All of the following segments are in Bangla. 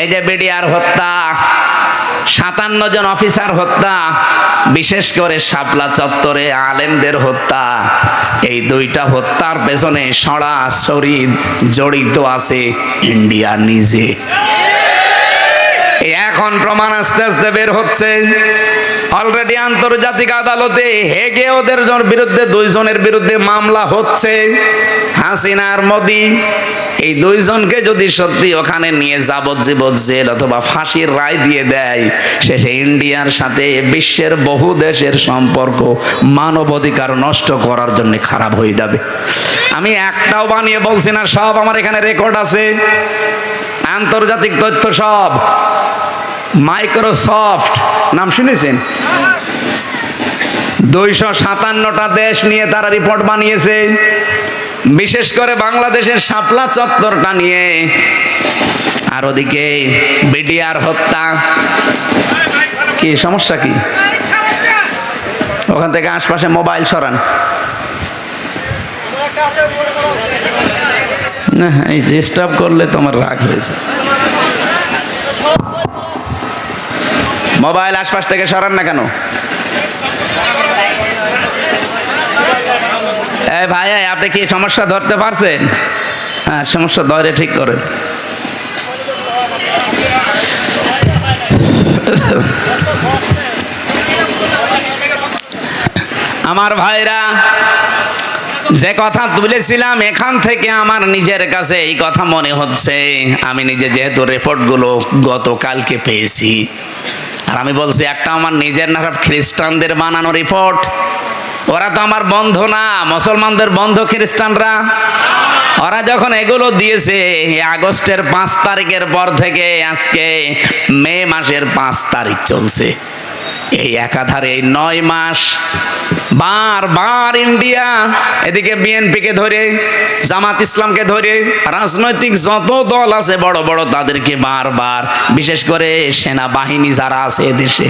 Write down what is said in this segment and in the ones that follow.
এই যে বিডিআর হত্যা, 57 জন অফিসার হত্যা, বিশেষ করে শাপলা চত্বরে আলেমদের হত্যা, এই দুইটা হত্যার পেছনে সরাসরি জড়িত আছে ইন্ডিয়া নিজে। এখন প্রমাণ আস্তে আস্তে বের হচ্ছে। অলরেডি আন্তর্জাতিক আদালতে হেগে ওদের বিরুদ্ধে, দুইজনের বিরুদ্ধে মামলা হচ্ছে। হাসিনা আর মোদি, এই দুইজনকে যদি সত্যি ওখানে নিয়ে যাবজ্জীবন জেল অথবা ফাঁসির রায় দিয়ে দেয়, শেষে ইন্ডিয়ার সাথে বিশ্বের বহু দেশের সম্পর্ক মানবাধিকার নষ্ট করার জন্য খারাপ হয়ে যাবে। আমি একটাও বানিয়ে বলছি না, সব আমার এখানে রেকর্ড আছে, আন্তর্জাতিক তথ্য সব। মাইক্রোসফট নাম শুনেছেন? 257টা দেশ নিয়ে তারা রিপোর্ট বানিয়েছে, বিশেষ করে বাংলাদেশের শাপলা চত্বরটা নিয়ে। আর ওদিকে বিডিআর হত্যা। কি সমস্যা কি? ওখান থেকে আশপাশে মোবাইল সরান। না, এই ডিস্টার্ব করলে তোমার রাগ হয়েছে। মোবাইল আশপাশ থেকে সরান না কেন? এই ভাই, আপনি কি সমস্যা ধরতে পারছেন? হ্যাঁ, সমস্যা ধরে ঠিক করেন। আমার ভাইরা, যে কথা তুলেছিলাম এখান থেকে আমার নিজের কাছে এই কথা মনে হচ্ছে। আমি নিজে যেহেতু রিপোর্টগুলো গতকালকে পেয়েছি, আর আমি বলছি একটা আমার নিজের না, খ্রিস্টানদের বানানো রিপোর্ট। ওরা তো আমার বন্ধু না, মুসলমানদের বন্ধু খ্রিস্টানরা। ওরা যখন এগুলো দিয়েছে আগস্টের 5 তারিখের পর থেকে আজকে মে মাসের 5 তারিখ চলছে, এই একাধারে এই 9 মাস বারবার ইন্ডিয়া এদিকে বিএনপিকে ধরে, জামাত ইসলামকে ধরে, রাজনৈতিক যত দল আছে বড় বড় তাদেরকে বারবার, বিশেষ করে সেনাবাহিনী যারা আছে এদেশে,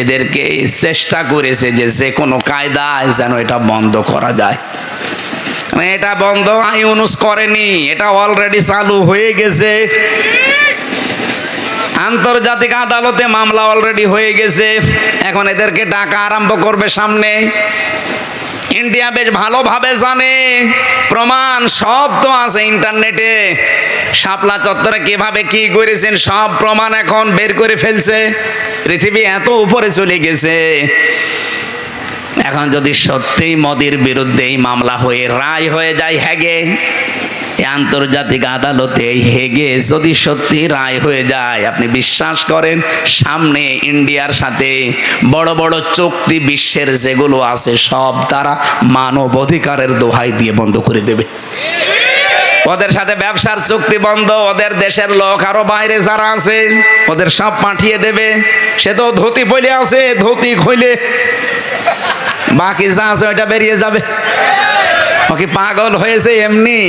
এদেরকে চেষ্টা করেছে যে যে কোনো কায়দায় যেন এটা বন্ধ করা যায়। এটা বন্ধ ইউনুস করেনি, এটা অলরেডি চালু হয়ে গেছে। আন্তর্জাতিক আদালতে মামলা অলরেডি হয়ে গেছে, এখন এদেরকে ডাকা আরম্ভ করবে সামনে। ইন্ডিয়া বেশ ভালোভাবে জানে, প্রমাণ সব তো আছে ইন্টারনেটে। শাপলা চত্বরে কিভাবে কি করেছেন সব প্রমাণ এখন বের করে ফেলছে। পৃথিবী এত উপরে চলে গেছে। এখন যদি সত্যিই মোদির বিরুদ্ধে এই মামলা হয়ে রায় হয়ে যায় হেগে, আন্তর্জাতিক আদালতে হেগে যদি সত্যি রায় হয়ে যায়, আপনি বিশ্বাস করেন সামনে ইন্ডিয়ার সাথে বড় বড় চুক্তি বিশ্বের যেগুলো আছে সব তারা মানব অধিকারের দোহাই দিয়ে বন্ধ করে দেবে। ওদের সাথে ব্যবসার চুক্তি বন্ধ, ওদের দেশের লোক আরো বাইরে যারা আছে ওদের সব পাঠিয়ে দেবে। সে তো ধুতি পইলে আছে, ধুতি খুইলে বাকি যা আছে ওইটা বেরিয়ে যাবে। কি পাগল হয়েছে এমনি?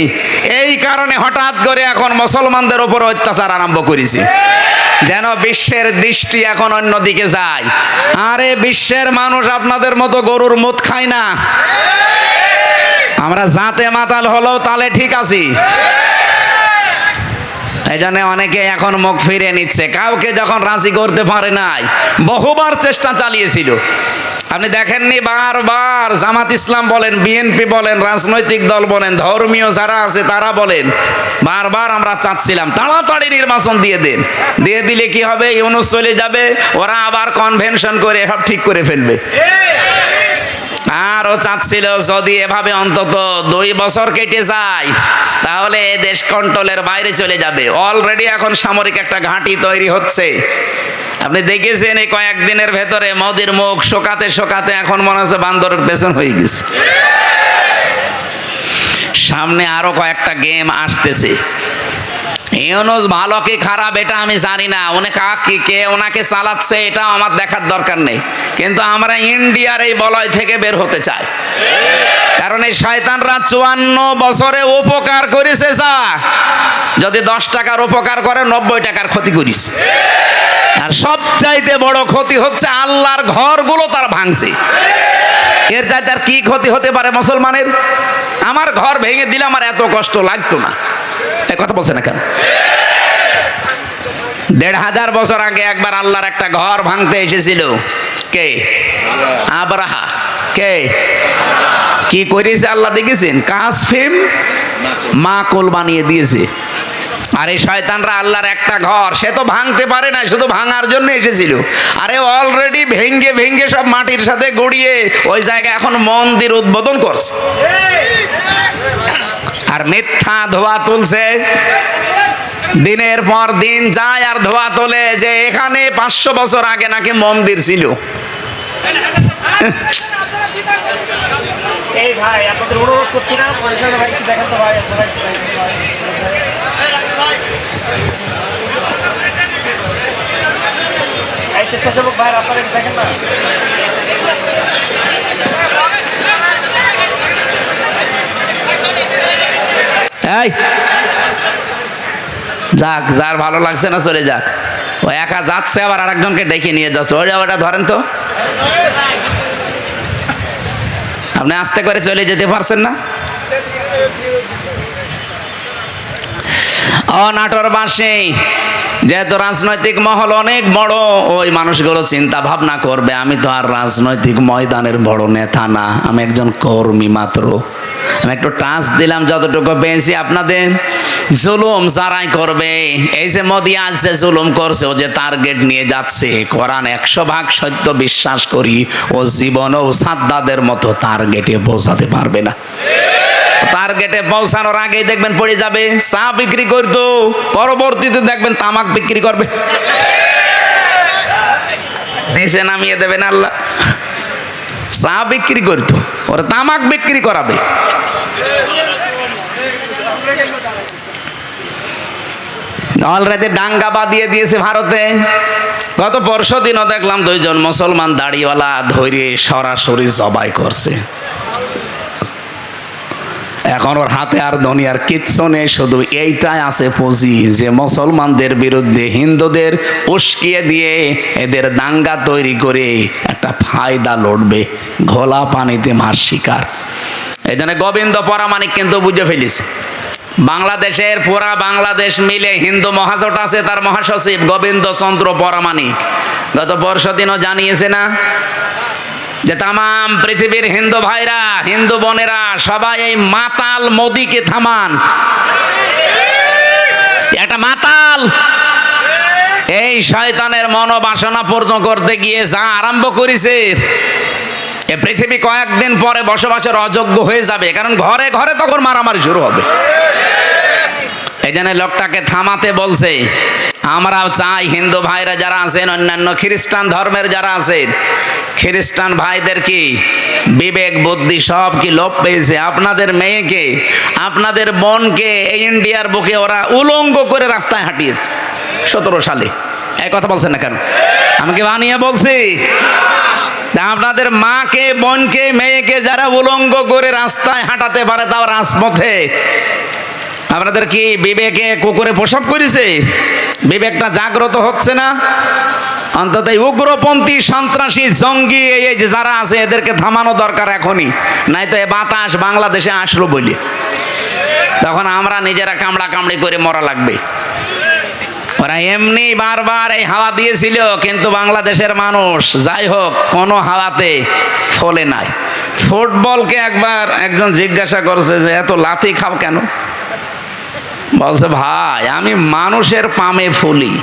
এই কারণে হঠাৎ করে এখন মুসলমানদের উপর অত্যাচার আরম্ভ করেছে, যেন বিশ্বের দৃষ্টি এখন অন্যদিকে যায়। আরে বিশ্বের মানুষ আপনাদের মতো গরুর মুত খায় না, আমরা জাতে মাতাল হলেও তাহলে ঠিক আছি। এই জন্য অনেকে এখন মুখ ফিরে নিচ্ছে, কাউকে যখন রাজি করতে পারে নাই, বহুবার চেষ্টা চালিয়েছিল। আপনি দেখেননি বারবার জামাত ইসলাম বলেন, বিএনপি বলেন, রাজনৈতিক দল বলেন, ধর্মীয় যারা আছে তারা বলেন, বারবার আমরা চাচ্ছিলাম তাড়াতাড়ি নির্বাচন দিয়ে দেন, দিয়ে দিলে কি হবে, ইউনুস চলে যাবে, ওরা আবার কনভেনশন করে সব ঠিক করে ফেলবে। আরও চাচ্ছিল যদি এভাবে অন্তত 2 বছর কেটে যায় তাহলে এ দেশ কন্ট্রোলের বাইরে চলে যাবে। অলরেডি এখন সামরিক একটা ঘাঁটি তৈরি হচ্ছে। আপনি দেখেছেন এই কয়েকদিনের ভেতরে মোদির মুখ শোকাতে শোকাতে এখন মনে হচ্ছে বান্দরের পেছন হয়ে গেছে। সামনে আরো কয়েকটা গেম আসতেছে। ইউনুস ভালো কি খারাপ এটা আমি জানি না, কে ওনাকে চালাচ্ছে এটা আমার দেখার দরকার নেই, কিন্তু আমরা ইন্ডিয়ার এই বলয় থেকে বের হতে চাই। কারণ এই শয়তানরা 54 বছরে উপকার করেছে, যা যদি 10 টাকার উপকার করে 90 টাকার ক্ষতি করিস। আর সবচাইতে বড় ক্ষতি হচ্ছে আল্লাহর ঘরগুলো তার ভাঙছে। এর চাইতে আর কি ক্ষতি হতে পারে মুসলমানের? আমার ঘর ভেঙে দিলে আমার এত কষ্ট লাগতো না। এই কথা বলছে না কেন? ১,৫০০ বছর আগে একবার আল্লাহর একটা ঘর ভাঙতে এসেছিল। কে? আবরাহা। কে? কি করেছে আল্লাহ দেখেছেন? কাসফিম মাকুল বানিয়ে দিয়েছে। আর এই শয়তানরা আল্লাহর একটা ঘর সে তো ভাঙতে পারে না, শুধু ভাঙার জন্য এসেছিল। আরে অলরেডি ভেঙ্গে ভেঙ্গে সব মাটির সাথে গড়িয়ে ওই জায়গায় এখন মন্দির উদ্বোধন করছে, আর মিথ্যা ধোয়া তুলছে। দিনের পর দিন যায় আর ধোয়া তোলে যে এখানে 500 বছর আগে নাকি মন্দির ছিল। এই ভাই আপনাদের অনুরোধ করছি না, ভাই একটু দেখেন তো ভাই, এই স্বেচ্ছাসেবক ভাই আপনারা একটু দেখেন না। এই যাক, যার ভালো লাগছে না চলে যাক। ও একা যাচ্ছে আবার আরেকজনকে ডেকে নিয়ে যাচ্ছে। ওটা ধরেন তো, আপনি আস্তে করে চলে যেতে পারছেন না? নাটোরবাসী যেহেতু রাজনৈতিক মহল অনেক বড়, ওই মানুষগুলো চিন্তা ভাবনা করবে আমি তো আর রাজনৈতিক ময়দানের বড় নেতা না, আমি একজন কর্মী মাত্র। আমি একটু টাচ দিলাম যতটুকু পেয়েছি আপনাদের। জুলুম যারাই করবে, এই যে মোদি আজ যে জুলুম করছে, ও যে টার্গেট নিয়ে যাচ্ছে, কোরআন 100% সত্য বিশ্বাস করি, ও জীবনেও সাদ্দাদের মতো টার্গেটে পৌঁছাতে পারবে না। টার্গেটে পৌঁছানোর আগেই দেখবেন পড়ে যাবে। চা বিক্রি করতো, পরবর্তীতে দেখবেন তামাক বিক্রি করবে, নিচে নামিয়ে দেবেন আল্লাহ। চা বিক্রি করতো, ওরা তামাক বিক্রি করাবে। অলরেডি দাঙ্গা বাঁধিয়ে দিয়েছে ভারতে। গত পরশু দিনও দেখলাম 2 জন মুসলমান দাড়িওয়ালা ধরে সরাসরি জবাই করছে। এখন ওর হাতে আর দুনিয়ার কিচ্ছু নেই, শুধু এইটাই আছে পুঁজি যে মুসলমানদের বিরুদ্ধে হিন্দুদের উস্কিয়ে দিয়ে এদের দাঙ্গা তৈরি করে একটা ফায়দা লড়বে, ঘোলা পানিতে মার শিকার। এই জন্য গোবিন্দ পরামানিক কিন্তু বুঝে ফেলেছে। বাংলাদেশের পুরা বাংলাদেশ মিলে হিন্দু মহাজোট আছে, তার মহাসচিব গোবিন্দ চন্দ্র পরামানিক গত পরশু দিনও জানিয়েছে না যে তামাম পৃথিবীর হিন্দু ভাইরা, হিন্দু বোনেরা সবাই এই মাতাল মোদিকে থামান। এটা মাতাল, এই শয়তানের মনোবাসনা পূর্ণ করতে গিয়ে যা আরম্ভ করেছে, এ পৃথিবী কয়েকদিন পরে বসবাসের অযোগ্য হয়ে যাবে, কারণ ঘরে ঘরে তখন মারামারি শুরু হবে। এই জন্য লোকটাকে থামাতে বলছে। আমরাও চাই হিন্দু ভাইরা যারা আছেন, অন্যান্য খ্রিস্টান ধর্মের যারা আছেন, খ্রিস্টান ভাইদের কি বিবেক বুদ্ধি সব কি লোপ পেয়েছে? আপনাদের মেয়েকে, আপনাদের বোনকে এই ইন্ডিয়ার বুকে ওরা উলঙ্গ করে রাস্তায় হাঁটিয়েছে 17 সালে। এই কথা বলছেন না কেন? আমি কি বানিয়ে বলছি? আপনাদের মাকে, বোনকে, মেয়েকে যারা উলঙ্গ করে রাস্তায় হাঁটাতে পারে, তাও রাজপথে, আপনাদের কি বিবেকে কুকুরে প্রসব করেছে? বিবেকটা জাগ্রত হচ্ছে না? অন্তত উগ্রপন্থী, সন্ত্রাসী, জঙ্গি এই যে যারা আছে, এদেরকে থামানো দরকার এখনই, নাই তো এ বাতাস বাংলাদেশে আসলো বলে তখন আমরা নিজেরা কামড়া কামড়ি করে মরা লাগবে। ওরা এমনি বারবার এই হাওয়া দিয়েছিল, কিন্তু বাংলাদেশের মানুষ যাই হোক কোনো হাওয়াতে ফলে নাই। ফুটবলকে একবার একজন জিজ্ঞাসা করছে যে এত লাথি খাও কেন? বলছে ভাই আমি মানুষের পামে ফুলি,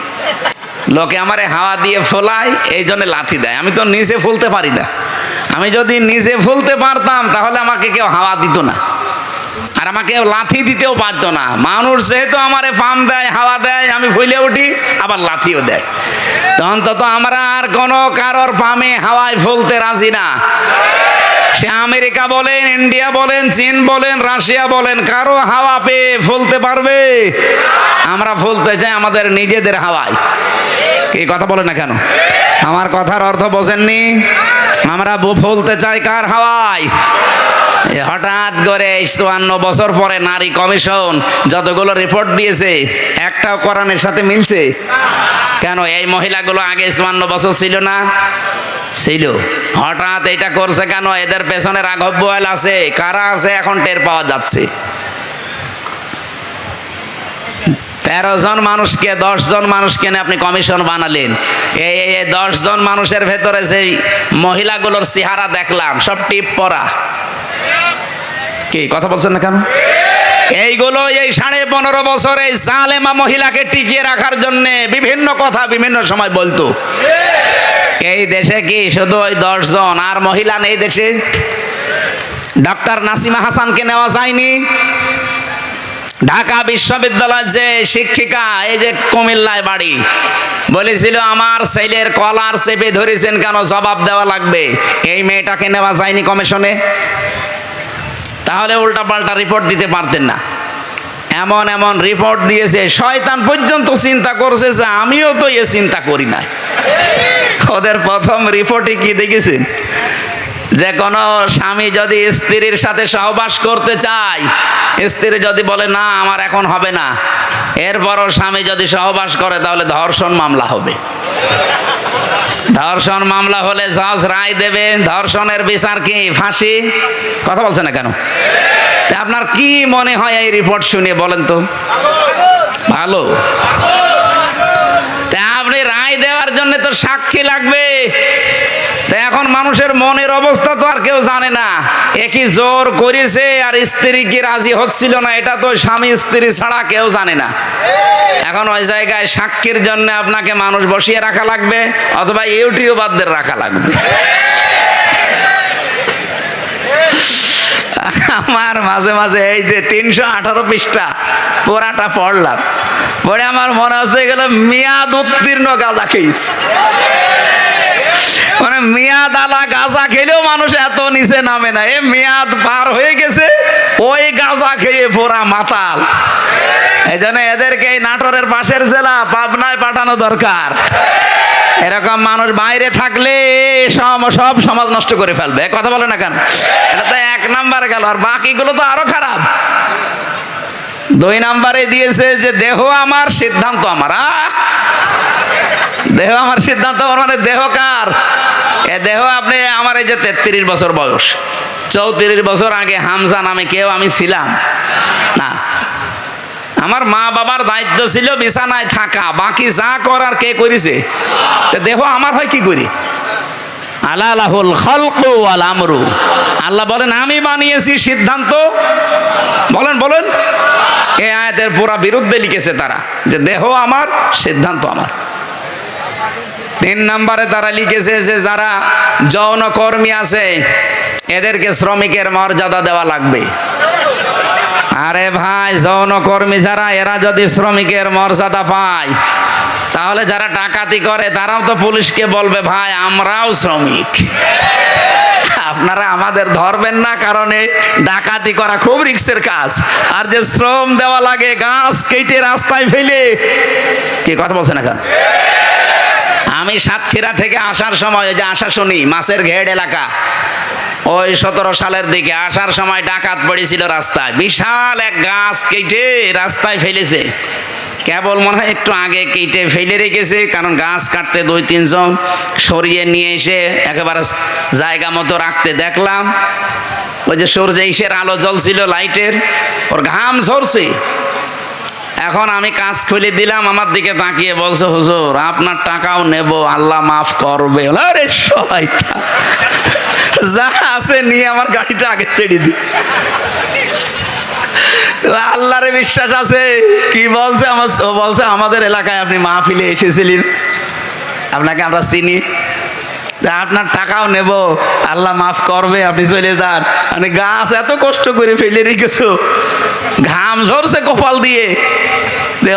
লোকে আমারে হাওয়া দিয়ে ফোলায়, এই জন্য লাথি দেয়। আমি তো নিজে ফুলতে পারি না, আমি যদি নিজে ফুলতে পারতাম তাহলে আমাকে কেউ হাওয়া দিত না, আর আমাকে লাথি দিতেও পারতো না। মানুষ যেহেতু আমারে পাম দেয়, হাওয়া দেয়, আমি ফুলে উঠি, আবার লাথিও দেয়। তো অন্তত আমরা আর কোনো কারোর পামে হাওয়ায় ফুলতে রাজি না। সে আমেরিকা বলেন, ইন্ডিয়া বলেন, চীন বলেন, রাশিয়া বলেন, কারো হাওয়া পেয়ে ফুলতে পারবে? আমরা ফুলতে চাই আমাদের নিজেদের হাওয়ায়। এই কথা বলে না কেন? আমার কথার অর্থ বোঝেননি? আমরা ফুলতে চাই কার হাওয়ায়? হঠাৎ করে 54 বছর পরে নারী কমিশন যতগুলো রিপোর্ট দিয়েছে, একটাও কোরআনের সাথে মিলছে? কেন এই মহিলাগুলো আগে 54 বছর ছিল না? ছিল। হঠাৎ এটা করছে কেন? এদের পেছনে রাঘব বোয়াল আছে, কারা আছে এখন টের পাওয়া যাচ্ছে। 13 জন মানুষকে 10 জন মানুষকে নিয়ে আপনি কমিশন বানালেন। এই 10 জন মানুষের ভেতরে যেই মহিলাগুলোর চেহারা দেখলাম সব টিপ পরা। কি কথা বলছেন না কেন? এইগুলো এই 15.5 বছরে জালেমা মহিলাকে টিকিয়ে রাখার জন্য বিভিন্ন কথা বিভিন্ন সময় বলতো। এই দেশে কি শুধু ওই 10 জন আর মহিলা নেই দেশে? ডক্টর নাসিমা হাসানকে নেওয়া যায়নি? ঢাকা বিশ্ববিদ্যালয়ের যে শিক্ষিকা, এই যে কুমিল্লায় বাড়ি, বলেছিল আমার ছেলের কলার চেপে ধরেছেন কেন, জবাব দেওয়া লাগবে। এই মেয়েটাকে নেওয়া যায়নি কমিশনে? তাহলে উল্টা পাল্টা রিপোর্ট দিতে পারতেন না। এমন এমন রিপোর্ট দিয়েছে, শয়তান পর্যন্ত চিন্তা করছে যে আমিও তো এ চিন্তা করি না। ওদের প্রথম রিপোর্টে কি দেখেছেন? যে কোনো স্বামী যদি স্ত্রীর সাথে সহবাস করতে চায়, স্ত্রী যদি বলে না আমার এখন হবে না, এরপরও স্বামী যদি সহবাস করে তাহলে ধর্ষণ মামলা হবে। ধর্ষণ মামলা হলে জজ রায় দেবে, ধর্ষণের বিচার কি ফাঁসি? কথা বলছে না কেন? তা আপনার কি মনে হয় এই রিপোর্ট শুনে বলেন তো? ভালো। তা আপনি রায় দেওয়ার জন্য তো সাক্ষী লাগবে। তা এখন মানুষের মনের অবস্থা তো আর কেউ জানে না। একই জোর করেছে আর স্ত্রী কি রাজি হচ্ছিল না, এটা তো স্বামী স্ত্রী ছাড়া কেউ জানে না। এখন ওই জায়গায় সাক্ষীর জন্য আপনাকে মানুষ বসিয়ে রাখা লাগবে, অথবা ইউটিউবারদের রাখা লাগবে। আমার মাঝে মাঝে এই যে 318 পৃষ্ঠা পুরাটা পড়লাম, পড়ে আমার মনে হচ্ছে এগুলো মেয়াদ উত্তীর্ণ গাঁজা খেয়েছে। মানে মেয়াদ আলা গাঁজা খেলেও মানুষ এত নিচে নামে না, এ মেয়াদ পার হয়ে গেছে, ওই গাঁজা খেয়ে পুরা মাতাল। এই জন্য এদেরকে এই নাটোরের পাশের জেলা পাবনায় পাঠানো দরকার। এরকম মানুষ বাইরে থাকলে সব সমাজ নষ্ট করে ফেলবে। কথা বলে না কেন? এটা তো 1 নাম্বার গেল, আর বাকিগুলো তো আরো খারাপ। 2 নাম্বারে দিয়েছে যে দেহ আমার সিদ্ধান্ত আমার। দেহ আমার সিদ্ধান্ত আমার মানে দেহ কার? এ দেহ আপনি আমার এই যে 33 বছর বয়স, 34 বছর আগে হামজা নামে কেউ আমি ছিলাম না। আমার মা বাবার দায়িত্ব ছিল বিছানায় থাকা, বাকি যা করার কে করেছে? দেহ আমার হয় কি করি? আলালাহুল খালকু ওয়াল আমরু। আল্লাহ বলেন আমি বানিয়েছি, সিদ্ধান্ত বলেন বলেন। এই আয়াতের পুরা বিরুদ্ধে লিখেছে তারা, যে দেহ আমার সিদ্ধান্ত আমার। 3 নাম্বারে তারা লিখেছে যে যারা যৌন কর্মী আছে এদেরকে শ্রমিকের মর্যাদা দেওয়া লাগবে। আরে ভাই, যৌন কর্মী যারা, এরা যদি শ্রমিকের মর্যাদা পায় তাহলে যারা ডাকাতি করে তারাও তো পুলিশকে বলবে ভাই আমরাও শ্রমিক, আপনারা আমাদের ধরবেন না, কারণ এই ডাকাতি করা খুব রিস্কের কাজ। আর যে শ্রম দেওয়া লাগে গাছ কেটে রাস্তায় ফেলে, কি কথা বলছে না কেন? আমি সাতক্ষীরা থেকে আসার সময়, ওই যে আশাশুনি মাছের ঘেড় এলাকা, ওই 17 সালের দিকে আসার সময় ডাকাত পড়েছিল রাস্তায়, বিশাল এক গাছ কেটে রাস্তায় ফেলেছে। কেবল মনে হয় একটু আগে কেটে ফেলে রেখেছে, কারণ গাছ কাটতে 2-3 জন সরিয়ে নিয়ে এসে একেবারে জায়গা মতো রাখতে দেখলাম। ওই যে সূর্য ইসের আলো জ্বলছিল লাইটের, ওর ঘাম ঝরছে। এখন আমি কাজ খুলে দিলাম, আমার দিকে তাকিয়ে বলছে হুজুর আপনার টাকাও নেব, আল্লাহ মাফ করবে। আরে শয়তান, যা আছে নিয়ে আমার গাড়িটা আগে ছেড়ে দি। আল্লাহরে বিশ্বাস আছে। কি বলছে? ও বলছে আমাদের এলাকায় আপনি মাহফিলে এসেছিলেন, আপনাকে আমরা চিনি, আপনার টাকাও নেব, আল্লাহ মাফ করবে, আপনি চলে যান। মানে গাছ এত কষ্ট করে ফেলে রেখেছো, ঘাম ঝরছে কপাল দিয়ে।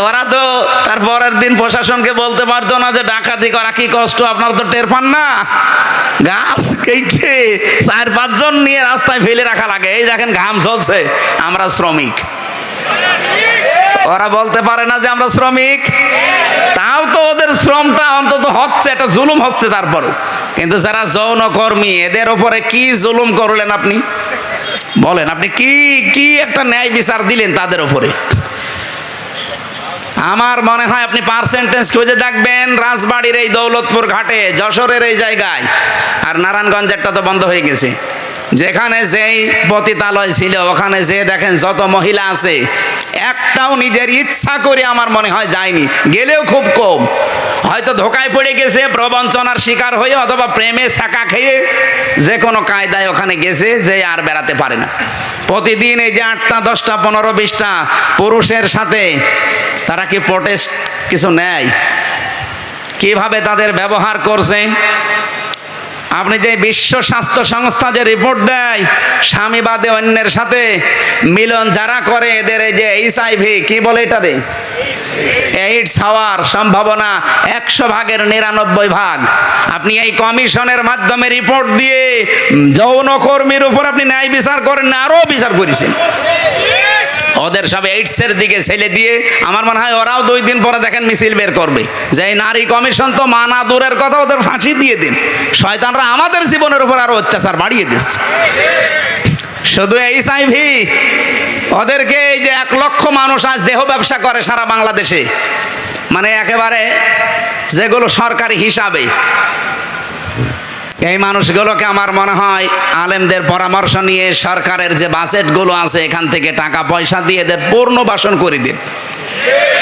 ওরা তো তার পরের দিন প্রশাসনকে বলতে পারতো না যে ডাকাতি করা কি কষ্ট, আপনারা তো টের পান না? গাছ কেটে 4-5 জন নিয়ে রাস্তায় ফেলে রাখা লাগে। এই দেখেন ঘাম ঝরছে, আমরা শ্রমিক। ওরা বলতে পারে না যে আমরা শ্রমিক? তাও তো ওদের শ্রমটা অন্তত হচ্ছে, এটা জুলুম হচ্ছে তারপরও। কিন্তু যারা যৌন কর্মী এদের উপরে কি জুলুম করলেন আপনি? বলেন, আপনি কি একটা ন্যায় বিচার দিলেন তাদের উপরে? আমার মনে হয় আপনি পার্সেন্টেজ খুঁজে দেখবেন, রাজবাড়ির এই দৌলতপুর ঘাটে, যশোরের এই জায়গায়, আর নারায়ণগঞ্জেরটা তো বন্ধ হয়ে গেছে, যেখানে যেই পতিতালয় ছিল ওখানে যে দেখেন যত মহিলা আছে একটাও নিজের ইচ্ছা করে আমার মনে হয় যায়নি, গেলেও খুব কম। হয়তো ধোকায় পড়ে গেছে, প্রবঞ্চনার শিকার হয়ে, অথবা প্রেমে ছাকা খেয়ে যে কোনো কায়দায় ওখানে গেছে, যে আর বেড়াতে পারে না। প্রতিদিন এই যে 8টা 10টা 15 20টা পুরুষের সাথে তারা কি প্রোটেস্ট কিছু নেয়? কিভাবে তাদের ব্যবহার করছে? আপনি যে বিশ্ব স্বাস্থ্য সংস্থা যে রিপোর্ট দেয়, স্বামী বাদে অন্যের সাথে মিলন যারা করে এদের এই যে HIV কি বলে এটারে, এইডস হওয়ার সম্ভাবনা 100 ভাগের 99 ভাগ। আপনি এই কমিশনের মাধ্যমে রিপোর্ট দিয়ে যৌনকর্মীর উপর আপনি ন্যায় বিচার করেন না, আরো বিচার করেছেন। ওদের সব এইডসের দিকে ছেলে দিয়ে আমার মনে হয় ওরাও 2 দিন পরে দেখেন মিছিল বের করবে যে এই নারী কমিশন তো মানা দূরের কথা, ওদের ফাঁসি দিয়ে দিন। শয়তানরা আমাদের জীবনের উপর আরো অত্যাচার বাড়িয়ে দিচ্ছে। শুধু HIV, ওদেরকে এই যে 1 লক্ষ মানুষ আজ দেহ ব্যবসা করে সারা বাংলাদেশে, মানে একেবারে যেগুলো সরকারি হিসাবে, এই মানুষগুলোকে আমার মনে হয় আলেমদের পরামর্শ নিয়ে সরকারের যে বাজেটগুলো আছে এখান থেকে টাকা পয়সা দিয়ে এদের পুনর্বাসন করে দিন।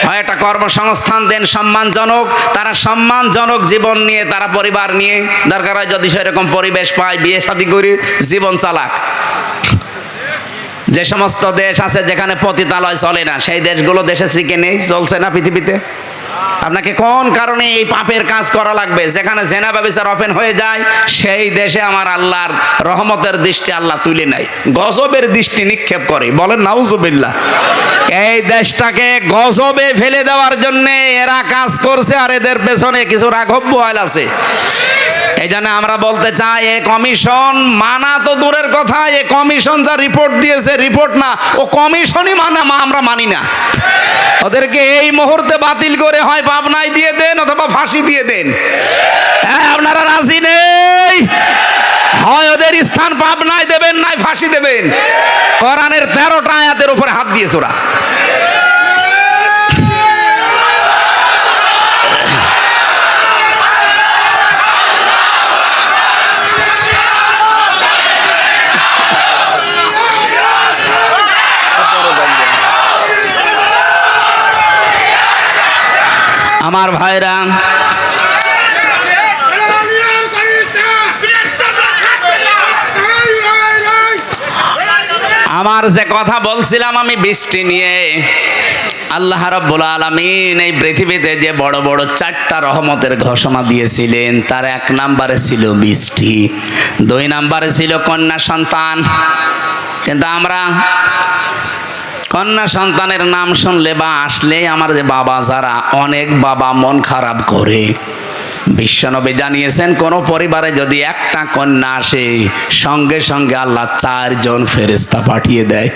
হয় একটা কর্মসংস্থান দেন সম্মানজনক, তারা সম্মানজনক জীবন নিয়ে, তারা পরিবার নিয়ে দরকার হয় যদি সেরকম পরিবেশ পায় বিয়ে শাদী করে জীবন চালাক। যে সমস্ত দেশ আছে যেখানে পতিতালয় চলে না, সেই দেশগুলো দেশে শিখে নেই, চলছে না পৃথিবীতে। আপনাকে কোন কারণে এই পাপের কাজ করা লাগবে? যেখানে জেনা ব্যভিচার ওপেন হয়ে যায় সেই দেশে আমার আল্লাহর রহমতের দৃষ্টি আল্লাহ তুলে নেয়, গজবের দৃষ্টি নিক্ষেপ করে। বলেন নাউজুবিল্লাহ। এই দেশটাকে গজবে ফেলে দেওয়ার জন্য এরা কাজ করছে, আর এদের পেছনে কিছু রাঘব বোয়াল আছে। এই জন্য আমরা বলতে চাই, এ কমিশন মানা তো দূরের কথা, এ কমিশন যা রিপোর্ট দিয়েছে রিপোর্ট না, ও কমিশনই আমরা মানি না। ওদেরকে এই মুহূর্তে বাতিল করে হয় পাবনায় দিয়ে দেন অথবা ফাঁসি দিয়ে দেন। হ্যাঁ, আপনারা রাজি নেই? হয় ওদের স্থান পাবনায় দেবেন, নাই ফাঁসি দেবেন। কোরআনের 13টা আয়াতের উপরে হাত দিয়েছে ওরা। আমার ভাইরা, আমার যে কথা বলছিলাম আমি বৃষ্টি নিয়ে, আল্লাহ রাব্বুল আলামিন এই পৃথিবীতে যে বড় বড় 4টা রহমতের ঘোষণা দিয়েছিলেন, তার 1 নম্বরে ছিল বৃষ্টি, 2 নম্বরে ছিল কন্যা সন্তান। কিন্তু আমরা কন্যা সন্তানের নাম শুনলে বা আসলে আমার যে বাবা যারা, অনেক বাবা মন খারাপ করে। বিশ্বনবী জানিয়েছেন কোন পরিবারে যদি 1টা কন্যা আসে সঙ্গে সঙ্গে আল্লাহ 4 জন ফেরেশতা পাঠিয়ে দেয়।